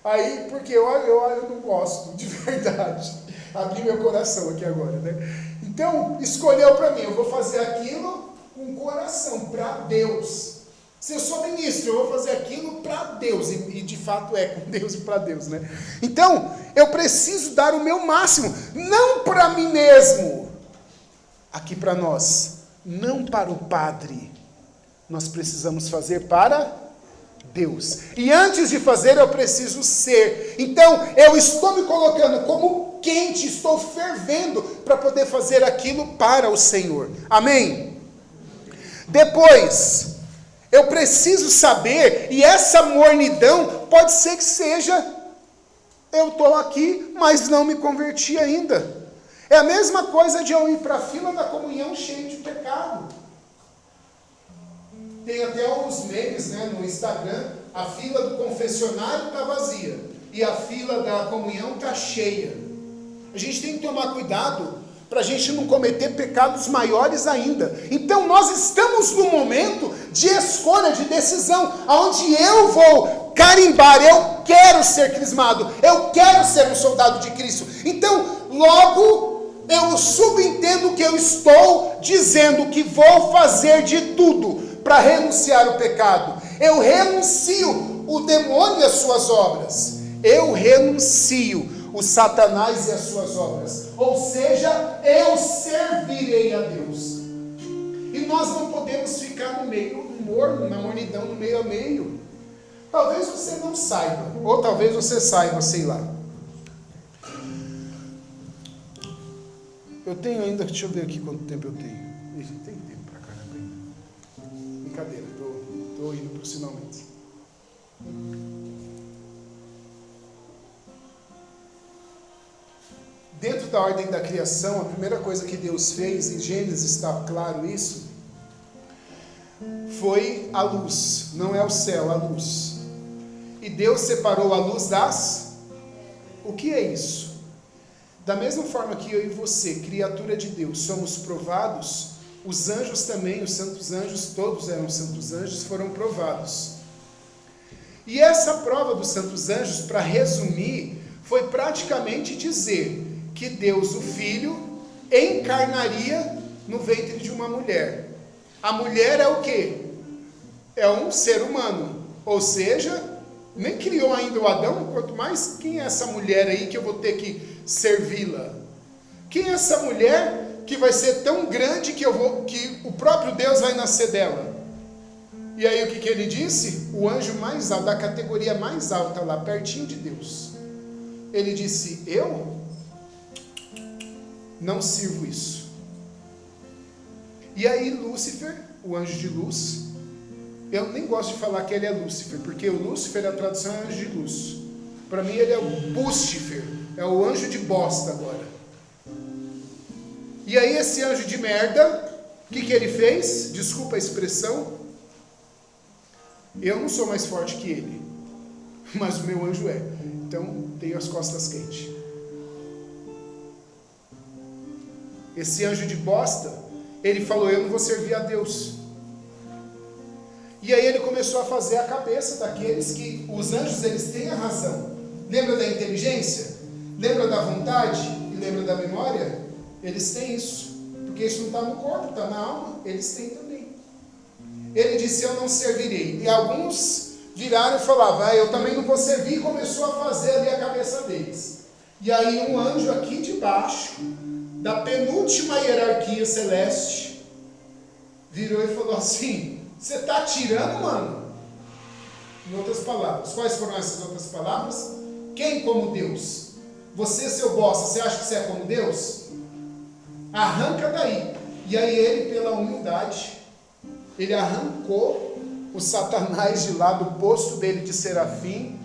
Aí, porque eu não gosto, de verdade. Abri meu coração aqui agora, né? Então, escolheu para mim, eu vou fazer aquilo com coração, para Deus. Se eu sou ministro, eu vou fazer aquilo para Deus, e de fato é com Deus e para Deus, né? Então, eu preciso dar o meu máximo, não para mim mesmo, aqui para nós, não para o Padre, nós precisamos fazer para Deus, e antes de fazer eu preciso ser. Então, eu estou me colocando como quente, estou fervendo para poder fazer aquilo para o Senhor, amém? Depois, eu preciso saber, e essa mornidão pode ser que seja, eu estou aqui, mas não me converti ainda. É a mesma coisa de eu ir para a fila da comunhão cheio de pecado. Tem até uns memes, né, no Instagram, a fila do confessionário está vazia, e a fila da comunhão está cheia. A gente tem que tomar cuidado para a gente não cometer pecados maiores ainda. Então nós estamos no momento de escolha, de decisão, onde eu vou carimbar, eu quero ser crismado, eu quero ser um soldado de Cristo. Então, logo, eu subentendo que eu estou dizendo que vou fazer de tudo para renunciar o pecado. Eu renuncio o demônio e as suas obras. Eu renuncio o Satanás e as suas obras. Ou seja, eu servirei a Deus. E nós não podemos ficar no meio morno, na mornidão, no meio a meio. Talvez você não saiba, ou talvez você saiba, sei lá. Eu tenho ainda, deixa eu ver aqui quanto tempo eu tenho. Tem tempo pra caramba ainda. Brincadeira, estou indo para os finalmente. Dentro da ordem da criação, a primeira coisa que Deus fez, em Gênesis está claro isso, foi a luz. Não é o céu, a luz. E Deus separou a luz das... O que é isso? Da mesma forma que eu e você, criatura de Deus, somos provados, os anjos também, os santos anjos, todos eram santos anjos, foram provados. E essa prova dos santos anjos, para resumir, foi praticamente dizer que Deus, o Filho, encarnaria no ventre de uma mulher. A mulher é o quê? É um ser humano. Ou seja, nem criou ainda o Adão, quanto mais quem é essa mulher aí que eu vou ter que servi-la? Quem é essa mulher que vai ser tão grande que o próprio Deus vai nascer dela? E aí o que ele disse? O anjo mais alto, da categoria mais alta lá, pertinho de Deus. Ele disse, eu não sirvo isso. E aí Lúcifer, o anjo de luz, eu nem gosto de falar que ele é Lúcifer, porque o Lúcifer, a tradução é anjo de luz. Para mim ele é o Bustifer, é o anjo de bosta agora. E aí esse anjo de merda, o que ele fez? Desculpa a expressão, eu não sou mais forte que ele, mas o meu anjo é, então tenho as costas quentes. Esse anjo de bosta, ele falou, eu não vou servir a Deus. E aí ele começou a fazer a cabeça daqueles que, os anjos, eles têm a razão. Lembra da inteligência? Lembra da vontade? E lembra da memória? Eles têm isso. Porque isso não está no corpo, está na alma. Eles têm também. Ele disse, eu não servirei. E alguns viraram e falavam, eu também não vou servir. E começou a fazer ali a cabeça deles. E aí um anjo aqui de baixo, da penúltima hierarquia celeste, virou e falou assim, você está tirando, mano? Em outras palavras, quais foram essas outras palavras? Quem como Deus? Você, seu bosta, você acha que você é como Deus? Arranca daí. E aí ele, pela humildade, ele arrancou o Satanás de lá do posto dele de serafim,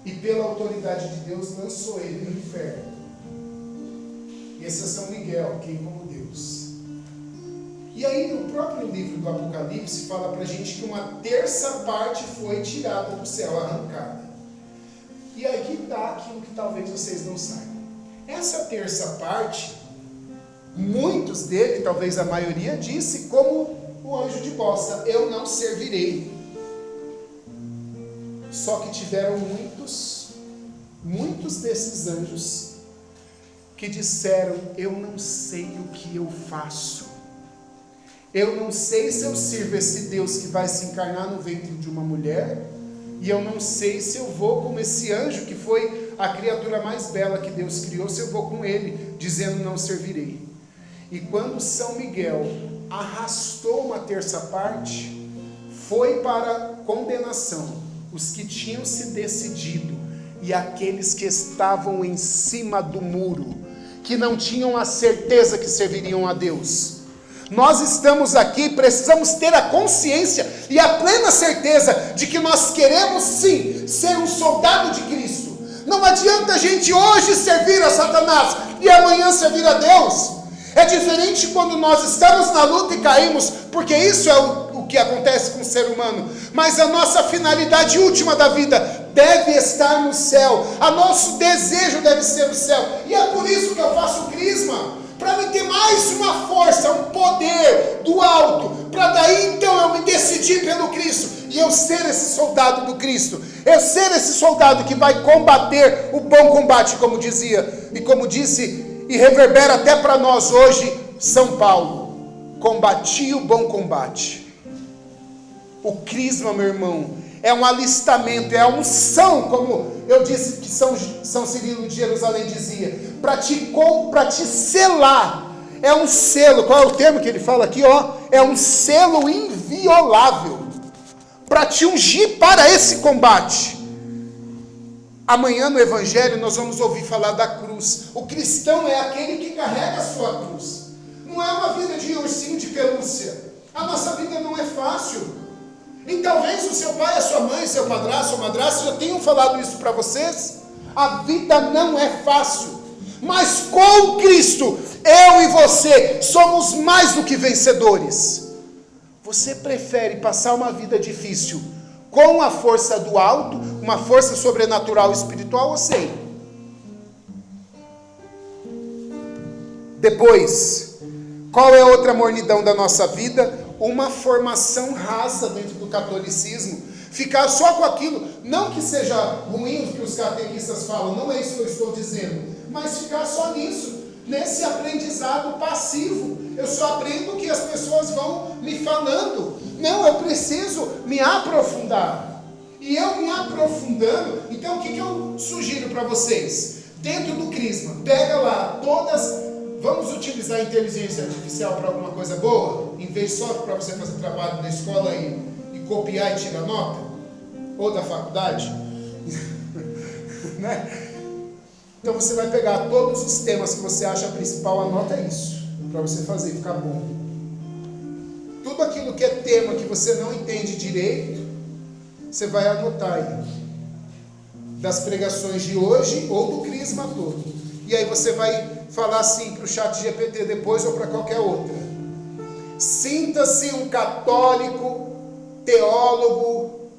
e pela autoridade de Deus lançou ele no inferno. Esse é São Miguel, quem como Deus. E aí no próprio livro do Apocalipse fala para a gente que uma terça parte foi tirada do céu, arrancada. E aqui está aquilo que talvez vocês não saibam. Essa terça parte, muitos dele, talvez a maioria, disse como o anjo de bosta, eu não servirei. Só que tiveram muitos desses anjos que disseram, eu não sei o que eu faço. Eu não sei se eu sirvo esse Deus que vai se encarnar no ventre de uma mulher, e eu não sei se eu vou como esse anjo que foi a criatura mais bela que Deus criou, se eu vou com ele, dizendo não servirei. E quando São Miguel arrastou uma terça parte, foi para condenação os que tinham se decidido e aqueles que estavam em cima do muro, que não tinham a certeza que serviriam a Deus. Nós estamos aqui, precisamos ter a consciência e a plena certeza de que nós queremos sim ser um soldado de Cristo. Não adianta a gente hoje servir a Satanás e amanhã servir a Deus. É diferente quando nós estamos na luta e caímos, porque isso é o que acontece com o ser humano. Mas a nossa finalidade última da vida deve estar no céu. O nosso desejo deve ser o céu. E é por isso que eu faço o crisma, para me ter mais uma força, um poder do alto, para daí então eu me decidir pelo Cristo, e eu ser esse soldado do Cristo, eu ser esse soldado que vai combater o bom combate, como dizia, e como disse, e reverbera até para nós hoje, São Paulo, combati o bom combate. O crisma, meu irmão, é um alistamento, é a unção, como eu disse que São Cirilo de Jerusalém dizia, para te selar. É um selo. Qual é o termo que ele fala aqui? É um selo inviolável, para te ungir para esse combate. Amanhã no Evangelho nós vamos ouvir falar da cruz. O cristão é aquele que carrega a sua cruz. Não é uma vida de ursinho de pelúcia. A nossa vida não é fácil. E talvez o seu pai, a sua mãe, seu padrasto, sua madrasta já tenham falado isso para vocês. A vida não é fácil, mas com Cristo, eu e você somos mais do que vencedores. Você prefere passar uma vida difícil com a força do alto, uma força sobrenatural espiritual, ou sem? Depois, qual é a outra mornidão da nossa vida? Uma formação rasa dentro do catolicismo, ficar só com aquilo, não que seja ruim o que os catequistas falam, não é isso que eu estou dizendo, mas ficar só nisso, nesse aprendizado passivo. Eu só aprendo o que as pessoas vão me falando. Não, eu preciso me aprofundar. E eu me aprofundando, então o que eu sugiro para vocês? Dentro do Crisma, pega lá todas. Vamos utilizar a inteligência artificial para alguma coisa boa? Em vez só para você fazer trabalho da escola e copiar e tirar nota? Ou da faculdade? Né? Então você vai pegar todos os temas que você acha principal, anota isso, para você fazer, ficar bom. Tudo aquilo que é tema que você não entende direito, você vai anotar aí. Das pregações de hoje ou do Crisma todo. E aí você vai falar assim para o chat GPT depois ou para qualquer outra. Sinta-se um católico, teólogo,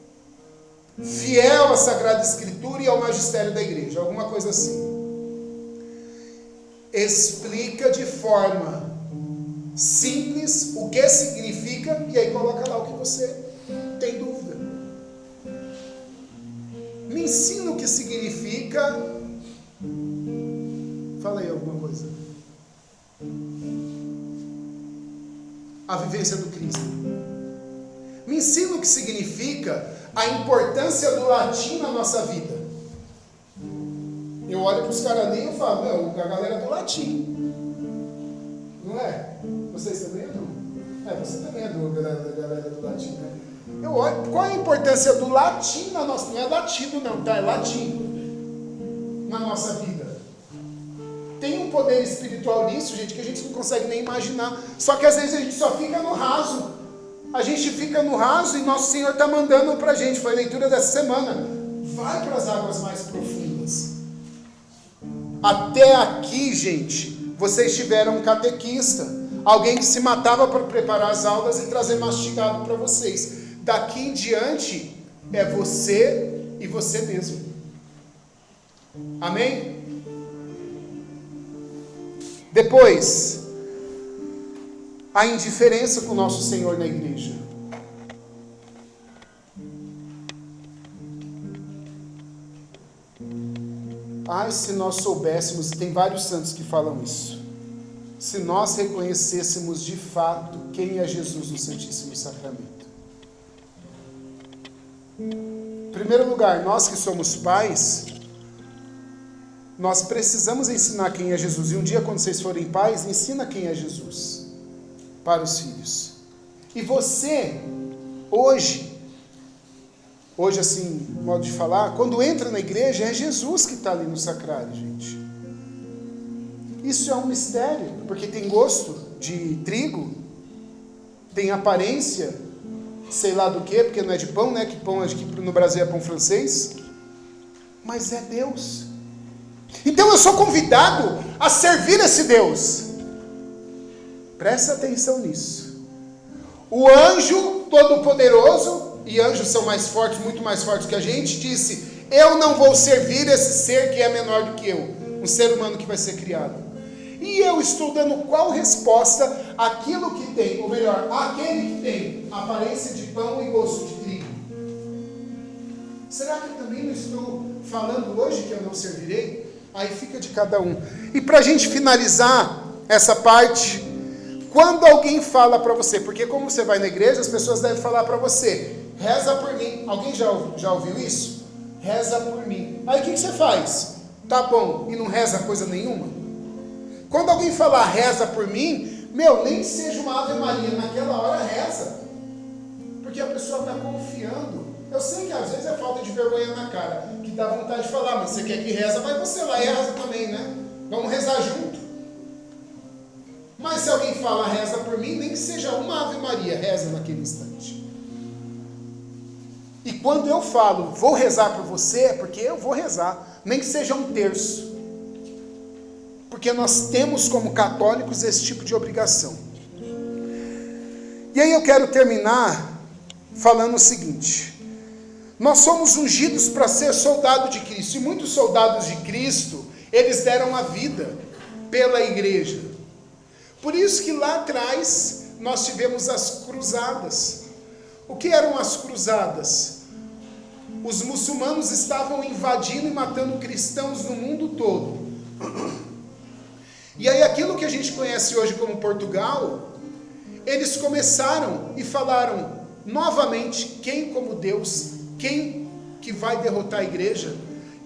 fiel à Sagrada Escritura e ao magistério da igreja, alguma coisa assim. Explica de forma simples o que significa e aí coloca lá o que você tem dúvida. Me ensina o que significa. Fala aí alguma coisa. A vivência do Cristo. Me ensina o que significa a importância do latim na nossa vida. Eu olho para os caras ali e falo, a galera do latim. Não é? Vocês também não? Você também é da galera do latim, né? Eu olho, qual é a importância do latim na nossa... Não é latido não, tá? É latim na nossa vida. Tem um poder espiritual nisso, gente, que a gente não consegue nem imaginar. Só que às vezes a gente só fica no raso. A gente fica no raso e nosso Senhor está mandando para a gente. Foi a leitura dessa semana. Vai para as águas mais profundas. Até aqui, gente, vocês tiveram um catequista. Alguém que se matava para preparar as aulas e trazer mastigado para vocês. Daqui em diante, é você e você mesmo. Amém? Depois, a indiferença com o nosso Senhor na igreja. Se nós soubéssemos, e tem vários santos que falam isso, se nós reconhecêssemos de fato quem é Jesus no Santíssimo Sacramento. Em primeiro lugar, nós que somos pais, nós precisamos ensinar quem é Jesus. E um dia, quando vocês forem pais, ensina quem é Jesus para os filhos. E você, hoje assim, modo de falar, quando entra na igreja, é Jesus que está ali no sacrário, gente. Isso é um mistério, porque tem gosto de trigo, tem aparência, sei lá do que, porque não é de pão, né? Que pão aqui no Brasil é pão francês, mas é Deus. Então eu sou convidado a servir esse Deus. Presta atenção nisso. O anjo todo-poderoso, e anjos são mais fortes, muito mais fortes que a gente, disse: Eu não vou servir esse ser que é menor do que eu, um ser humano que vai ser criado. E eu estou dando qual resposta àquilo que tem, ou melhor, àquele que tem aparência de pão e gosto de trigo? Será que eu também não estou falando hoje que eu não servirei? Aí fica de cada um. E para a gente finalizar essa parte, quando alguém fala para você, porque como você vai na igreja, as pessoas devem falar para você, reza por mim. Alguém já ouviu isso? Reza por mim. Aí o que você faz? Tá bom, e não reza coisa nenhuma? Quando alguém falar reza por mim, nem seja uma Ave Maria, naquela hora reza. Porque a pessoa está confiando. Eu sei que às vezes é falta de vergonha na cara, que dá vontade de falar, mas você quer que reza, vai você lá e reza também, né? Vamos rezar junto. Mas se alguém fala reza por mim, nem que seja uma Ave Maria, reza naquele instante. E quando eu falo, vou rezar por você, é porque eu vou rezar, nem que seja um terço. Porque nós temos como católicos esse tipo de obrigação. E aí eu quero terminar falando o seguinte: nós somos ungidos para ser soldado de Cristo, e muitos soldados de Cristo, eles deram a vida pela igreja. Por isso que lá atrás nós tivemos as cruzadas. O que eram as cruzadas? Os muçulmanos estavam invadindo e matando cristãos no mundo todo. E aí aquilo que a gente conhece hoje como Portugal, eles começaram e falaram novamente, quem como Deus, quem que vai derrotar a igreja?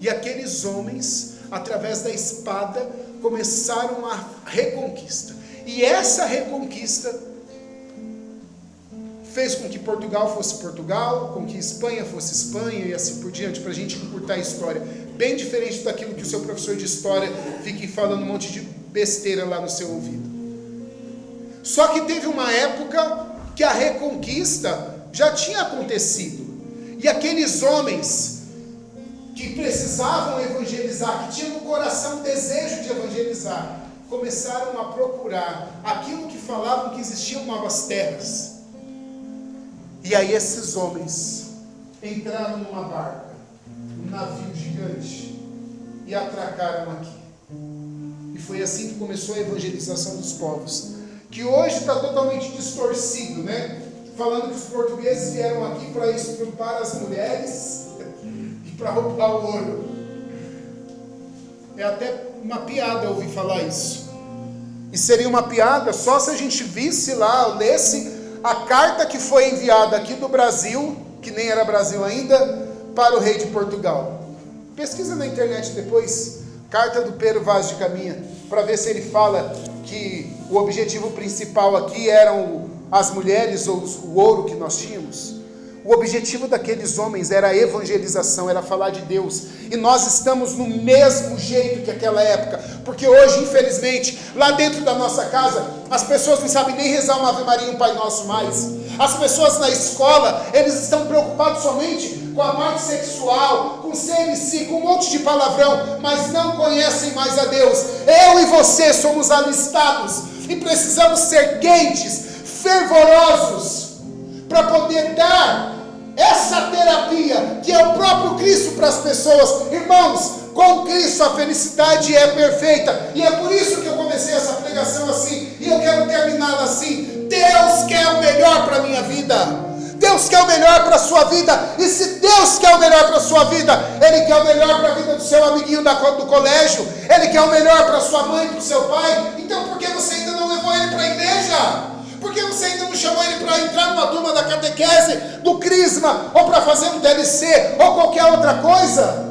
E aqueles homens, através da espada, começaram a reconquista. E essa reconquista fez com que Portugal fosse Portugal, com que Espanha fosse Espanha e assim por diante, para a gente encurtar a história. Bem diferente daquilo que o seu professor de história fique falando um monte de besteira lá no seu ouvido. Só que teve uma época que a reconquista já tinha acontecido. E aqueles homens que precisavam evangelizar, que tinham no coração o desejo de evangelizar, começaram a procurar aquilo que falavam que existiam novas terras. E aí esses homens entraram numa barca, um navio gigante, e atracaram aqui. E foi assim que começou a evangelização dos povos, que hoje está totalmente distorcido, né? Falando que os portugueses vieram aqui para estrupar as mulheres e para roubar o ouro. É até uma piada ouvir falar isso. E seria uma piada só se a gente visse lá, lesse a carta que foi enviada aqui do Brasil, que nem era Brasil ainda, para o rei de Portugal. Pesquisa na internet depois, carta do Pero Vaz de Caminha, para ver se ele fala que o objetivo principal aqui eram as mulheres ou o ouro que nós tínhamos. O objetivo daqueles homens era a evangelização, era falar de Deus. E nós estamos no mesmo jeito que aquela época. Porque hoje, infelizmente, lá dentro da nossa casa, as pessoas não sabem nem rezar uma Ave Maria e um Pai Nosso mais. As pessoas na escola, eles estão preocupados somente com a parte sexual, com CMC, com um monte de palavrão, mas não conhecem mais a Deus. Eu e você somos alistados e precisamos ser quentes, fervorosos, para poder dar essa terapia, que é o próprio Cristo para as pessoas. Irmãos, com Cristo a felicidade é perfeita, e é por isso que eu comecei essa pregação assim, e eu quero terminá-la assim. Deus quer o melhor para a minha vida, Deus quer o melhor para a sua vida, e se Deus quer o melhor para a sua vida, Ele quer o melhor para a vida do seu amiguinho do colégio, Ele quer o melhor para a sua mãe, para o seu pai. Então por que você ainda não levou ele para a igreja? Por que você ainda não chamou ele para entrar numa turma da catequese, do crisma, ou para fazer um DLC, ou qualquer outra coisa?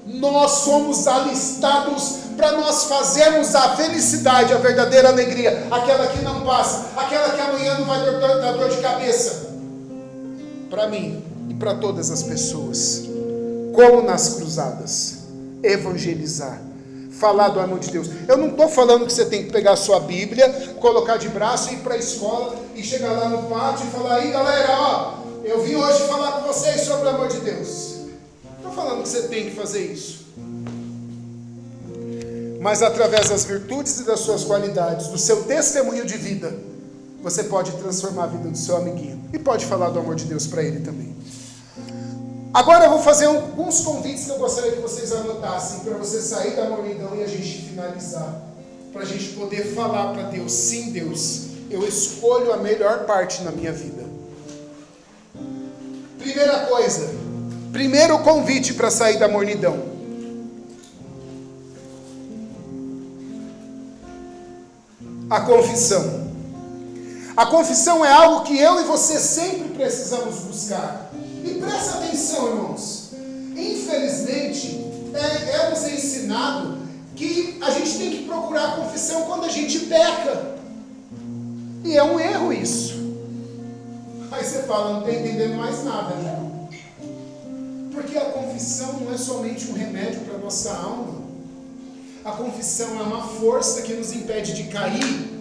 Nós somos alistados para nós fazermos a felicidade, a verdadeira alegria, aquela que não passa, aquela que amanhã não vai dar dor de cabeça, para mim e para todas as pessoas. Como nas cruzadas, evangelizar, falar do amor de Deus. Eu não estou falando que você tem que pegar a sua Bíblia, colocar de braço, ir para a escola e chegar lá no pátio e falar: aí galera, ó, eu vim hoje falar com vocês sobre o amor de Deus. Não estou falando que você tem que fazer isso. Mas através das virtudes e das suas qualidades, do seu testemunho de vida, você pode transformar a vida do seu amiguinho. E pode falar do amor de Deus para ele também. Agora eu vou fazer alguns convites que eu gostaria que vocês anotassem para você sair da mornidão e a gente finalizar. Para a gente poder falar para Deus: sim, Deus, eu escolho a melhor parte na minha vida. Primeira coisa, primeiro convite para sair da mornidão: a confissão. A confissão é algo que eu e você sempre precisamos buscar. E presta atenção, irmãos. Infelizmente, é nos ensinado que a gente tem que procurar a confissão quando a gente peca. E é um erro isso. Aí você fala: não estou entendendo mais nada, né? Porque a confissão não é somente um remédio para a nossa alma. A confissão é uma força que nos impede de cair.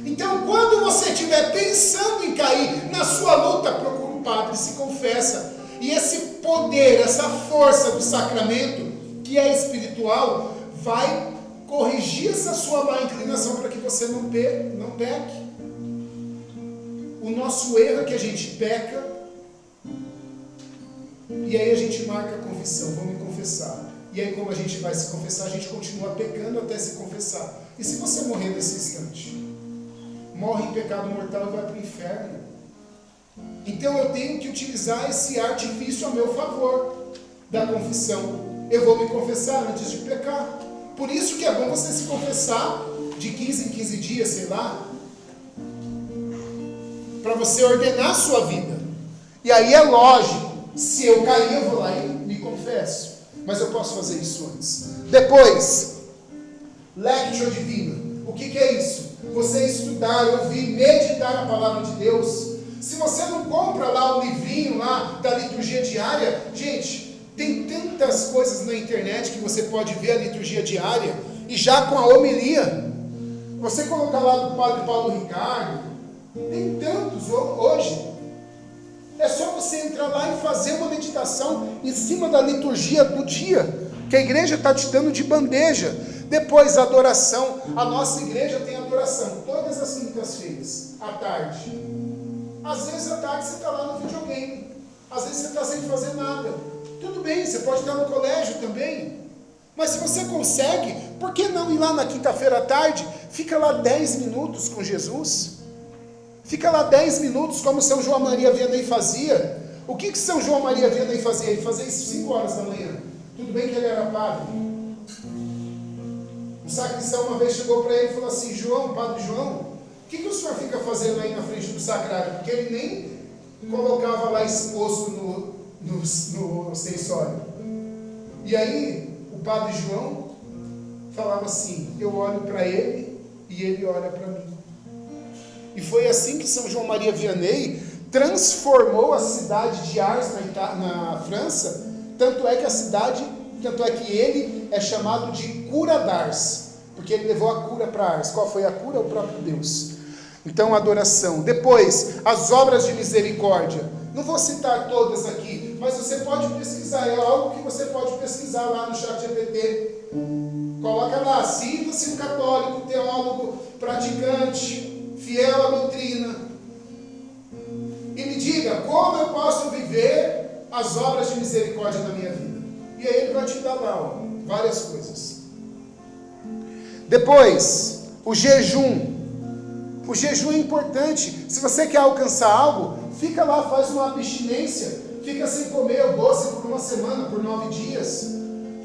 Então, quando você estiver pensando em cair na sua luta, procura um padre e se confessa. E esse poder, essa força do sacramento, que é espiritual, vai corrigir essa sua má inclinação para que você não peque. O nosso erro é que a gente peca, e aí a gente marca a confissão: vou me confessar. E aí, como a gente vai se confessar, a gente continua pecando até se confessar. E se você morrer nesse instante? Morre em pecado mortal e vai para o inferno. Então eu tenho que utilizar esse artifício a meu favor da confissão. Eu vou me confessar antes de pecar. Por isso que é bom você se confessar de 15 em 15 dias, sei lá, para você ordenar a sua vida. E aí é lógico, se eu cair, eu vou lá e me confesso. Mas eu posso fazer isso antes. Depois, lectio divina. O que é isso? Você estudar, ouvir, meditar a palavra de Deus. Se você não compra lá o livrinho lá da liturgia diária, gente, tem tantas coisas na internet que você pode ver a liturgia diária, e já com a homilia. Você colocar lá do Padre Paulo Ricardo, tem tantos hoje. É só você entrar lá e fazer uma meditação em cima da liturgia do dia, que a igreja está te dando de bandeja. Depois, adoração. A nossa igreja tem adoração todas as quintas-feiras, à tarde. Às vezes à tarde você está lá no videogame. Às vezes você está sem fazer nada. Tudo bem, você pode estar no colégio também. Mas se você consegue, por que não ir lá na quinta-feira à tarde? Fica lá 10 minutos com Jesus. Fica lá 10 minutos, como São João Maria Vianney fazia. O que São João Maria Vianney fazia? Ele fazia isso 5 horas da manhã. Tudo bem que ele era padre. O sacristão uma vez chegou para ele e falou assim: João, Padre João, o que o senhor fica fazendo aí na frente do sacrário? Porque ele nem colocava lá exposto no censório. E aí o Padre João falava assim: eu olho para ele e ele olha para mim. E foi assim que São João Maria Vianney transformou a cidade de Ars na França. Tanto é que ele é chamado de cura d'Ars, porque ele levou a cura para Ars. Qual foi a cura? O próprio Deus. Então, adoração. Depois, as obras de misericórdia. Não vou citar todas aqui, mas você pode pesquisar. É algo que você pode pesquisar lá no ChatGPT. Coloca lá: sinta-se um católico, teólogo, praticante, fiel à doutrina. E me diga como eu posso viver as obras de misericórdia na minha vida. E aí ele vai te dar lá, várias coisas. Depois, o jejum. O jejum é importante. Se você quer alcançar algo, fica lá, faz uma abstinência, fica sem comer o doce por uma semana, por 9 dias.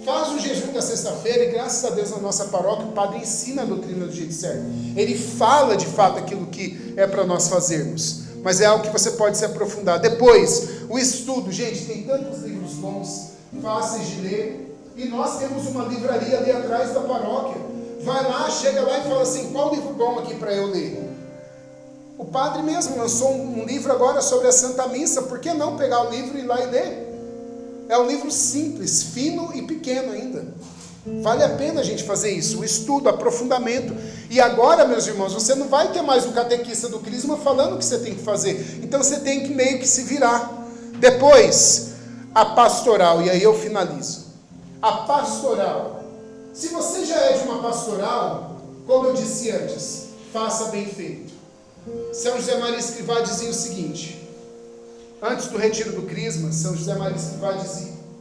Faz o jejum da sexta-feira, e graças a Deus na nossa paróquia o padre ensina a doutrina do jeito certo. Ele fala de fato aquilo que é para nós fazermos. Mas é algo que você pode se aprofundar. Depois, o estudo. Gente, tem tantos livros bons, fáceis de ler. E nós temos uma livraria ali atrás da paróquia. Vai lá, chega lá e fala assim: qual livro bom aqui para eu ler? O padre mesmo lançou um livro agora sobre a Santa Missa. Por que não pegar o livro e ir lá e ler? É um livro simples, fino e pequeno ainda. Vale a pena a gente fazer isso, o estudo, aprofundamento. E agora, meus irmãos, você não vai ter mais o catequista do Crisma falando o que você tem que fazer. Então você tem que meio que se virar. Depois, a pastoral. E aí eu finalizo. A pastoral. Se você já é de uma pastoral, como eu disse antes, faça bem feito. São José Maria Escrivá dizia o seguinte: Antes do retiro do Crisma, São José Maria Escrivá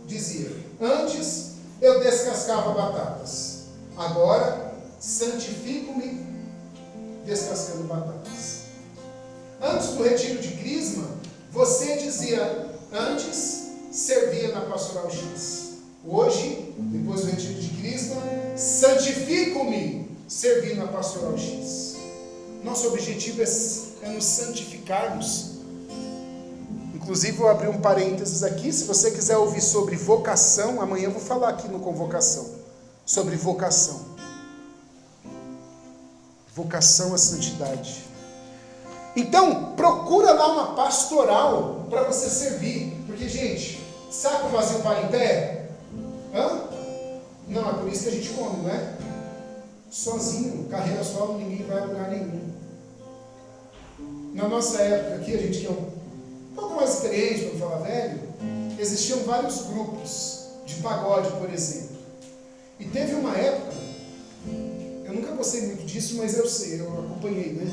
dizia: antes eu descascava batatas, agora santifico-me descascando batatas. Antes do retiro de Crisma, você dizia: antes servia na Pastoral X. Hoje, depois do retiro de Crisma, santifico-me servindo na Pastoral X. Nosso objetivo é nos santificarmos. Inclusive, vou abrir um parênteses aqui. Se você quiser ouvir sobre vocação, amanhã eu vou falar aqui no Convocação sobre vocação. Vocação à santidade. Então, procura lá uma pastoral para você servir. Porque, gente, saco vazio para em pé? Hã? Não, é por isso que a gente come, não é? Sozinho, carreira solo, ninguém vai a lugar nenhum. Na nossa época aqui, a gente que é um pouco mais experiente, para não falar velho, existiam vários grupos de pagode, por exemplo. E teve uma época, eu nunca gostei muito disso, mas eu sei, eu acompanhei, né?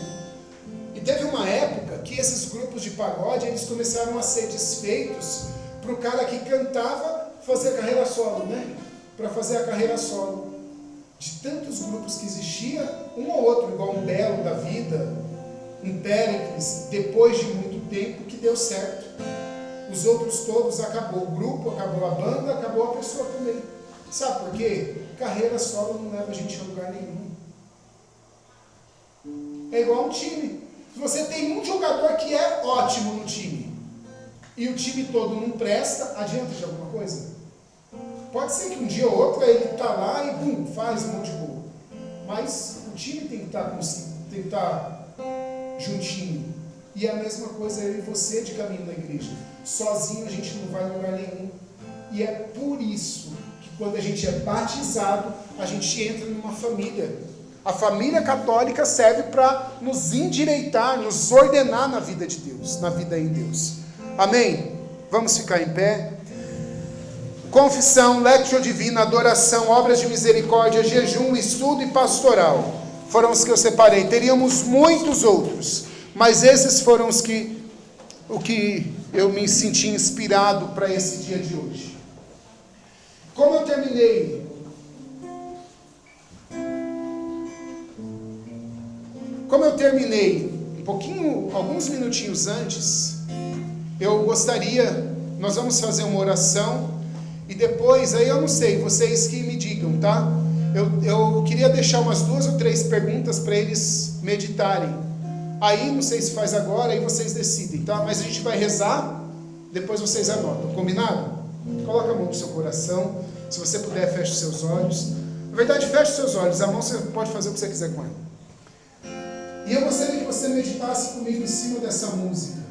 E teve uma época que esses grupos de pagode, eles começaram a ser desfeitos para o cara que cantava fazer a carreira solo, né? Para fazer a carreira solo. De tantos grupos que existia, um ou outro, igual um Belo da Vida, um Péricles, depois de muito tempo que deu certo. Os outros todos acabou, o grupo, acabou a banda, acabou a pessoa também. Sabe por quê? Carreira solo não leva a gente a lugar nenhum. É igual um time. Se você tem um jogador que é ótimo no time e o time todo não presta, adianta de alguma coisa? Pode ser que um dia ou outro ele está lá e bum, faz um monte de gol. Mas o time tem que estar juntinho. E é a mesma coisa eu e você de caminho na igreja. Sozinho a gente não vai a lugar nenhum. E é por isso que quando a gente é batizado, a gente entra numa família. A família católica serve para nos endireitar, nos ordenar na vida de Deus, na vida em Deus. Amém? Vamos ficar em pé. Confissão, lectio divina, adoração, obras de misericórdia, jejum, estudo e pastoral. Foram os que eu separei. Teríamos muitos outros, mas esses foram o que eu me senti inspirado para esse dia de hoje. Como eu terminei alguns minutinhos antes, eu gostaria, nós vamos fazer uma oração, e depois, aí eu não sei, vocês que me digam, tá? Eu queria deixar umas 2 ou 3 perguntas para eles meditarem. Aí, não sei se faz agora, aí vocês decidem, tá? Mas a gente vai rezar, depois vocês anotam, combinado? Coloca a mão no seu coração, se você puder, feche os seus olhos. Na verdade, feche os seus olhos, a mão você pode fazer o que você quiser com ela. E eu gostaria que você meditasse comigo em cima dessa música.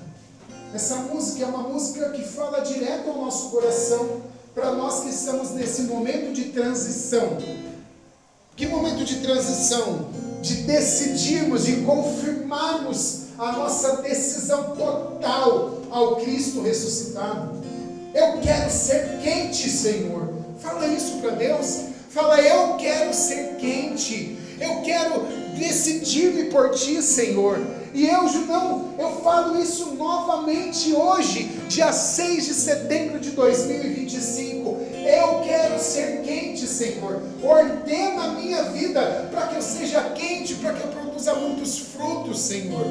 Essa música é uma música que fala direto ao nosso coração, para nós que estamos nesse momento de transição. Que momento de transição? De decidirmos, de confirmarmos a nossa decisão total ao Cristo ressuscitado. Eu quero ser quente, Senhor. Fala isso para Deus. Fala, eu quero ser quente. Eu quero decidir-me por Ti, Senhor. E eu falo isso novamente hoje, dia 6 de setembro de 2025. Eu quero ser quente, Senhor. Ordena a minha vida para que eu seja quente, para que eu produza muitos frutos, Senhor.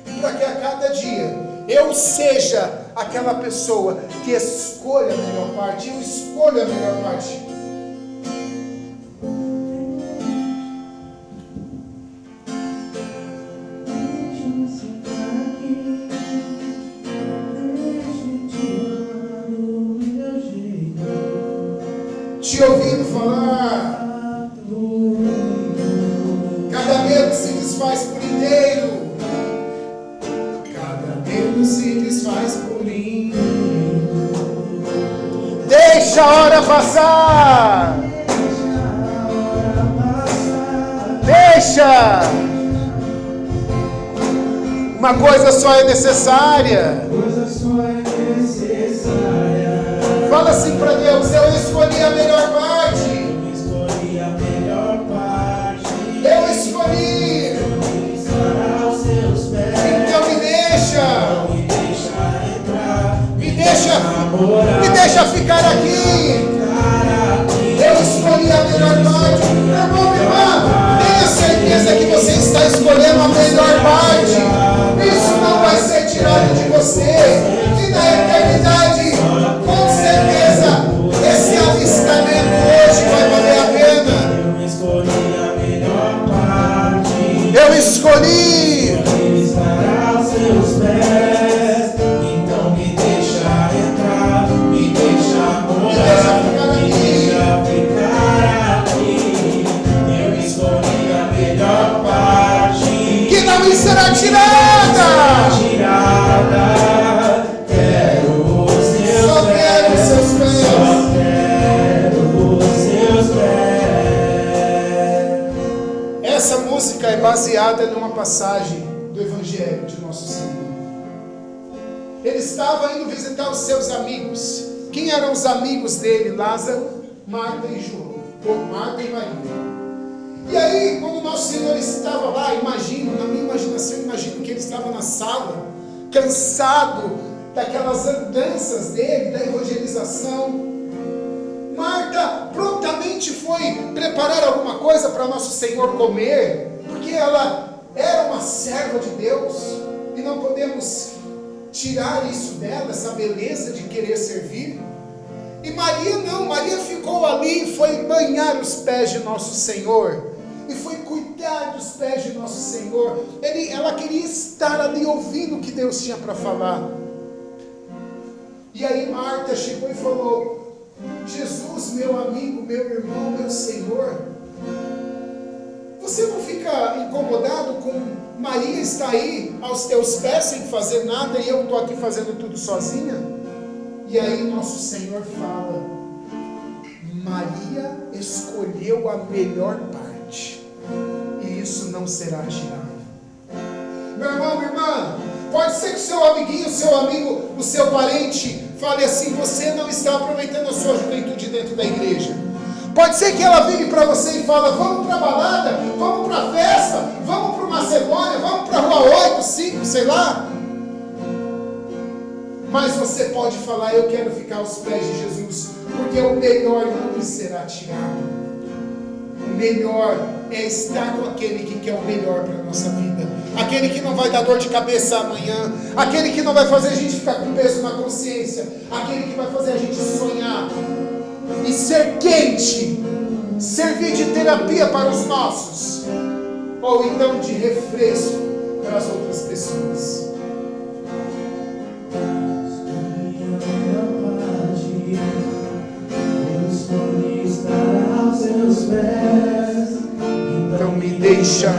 E para que a cada dia eu seja aquela pessoa que escolha a melhor parte. Eu escolho a melhor parte. Te ouvindo falar, cada medo se desfaz por inteiro, cada medo se desfaz por inteiro. Deixa a hora passar, deixa. Uma coisa só é necessária. Fala assim para Deus, eu escolhi a melhor parte. Eu escolhi. Então me deixa. Me deixa ficar aqui. Eu escolhi a melhor parte. Meu irmão, minha irmã, tenha certeza que você está escolhendo a melhor parte. Isso não vai ser tirado de você. E na eternidade, com certeza, esse alistamento hoje vai valer a pena. Eu escolhi a melhor parte. Eu escolhi Estar aos seus pés. Então me deixa entrar, me deixa morar, me deixa ficar aqui. Eu escolhi a melhor parte. que não me será tirada. Tirada, quero os seus Só quero os seus pés. Só quero os seus pés. Essa música é baseada numa passagem do Evangelho de Nosso Senhor. Ele estava indo visitar os seus amigos. Quem eram os amigos dele? Lázaro, Marta e João. Ou Marta e Maria. E aí, quando Nosso Senhor estava lá, imagino, na minha imaginação, imagino que ele estava na sala, cansado daquelas andanças dele, da evangelização. Marta prontamente foi preparar alguma coisa para Nosso Senhor comer, porque ela era uma serva de Deus, e não podemos tirar isso dela, essa beleza de querer servir. E Maria não, Maria ficou ali e foi banhar os pés de Nosso Senhor, e foi cuidar dos pés de Nosso Senhor. Ela queria estar ali ouvindo o que Deus tinha para falar. E aí Marta chegou e falou: Jesus, meu amigo, meu irmão, meu Senhor, você não fica incomodado com Maria estar aí aos teus pés sem fazer nada e eu estou aqui fazendo tudo sozinha? E aí Nosso Senhor fala: Maria escolheu a melhor parte, e isso não será tirado. Meu irmão, minha irmã, pode ser que o seu amiguinho, o seu amigo, o seu parente fale assim: você não está aproveitando a sua juventude dentro da igreja. Pode ser que ela vire para você e fala: vamos para a balada, vamos para a festa, vamos para o Macedônia, vamos para a rua 8, 5, sei lá. Mas você pode falar: eu quero ficar aos pés de Jesus, porque o melhor não me será tirado. O melhor é estar com aquele que quer o melhor para a nossa vida, aquele que não vai dar dor de cabeça amanhã, aquele que não vai fazer a gente ficar com peso na consciência, aquele que vai fazer a gente sonhar e ser quente, servir de terapia para os nossos, ou então de refresco para as outras pessoas. Então me deixa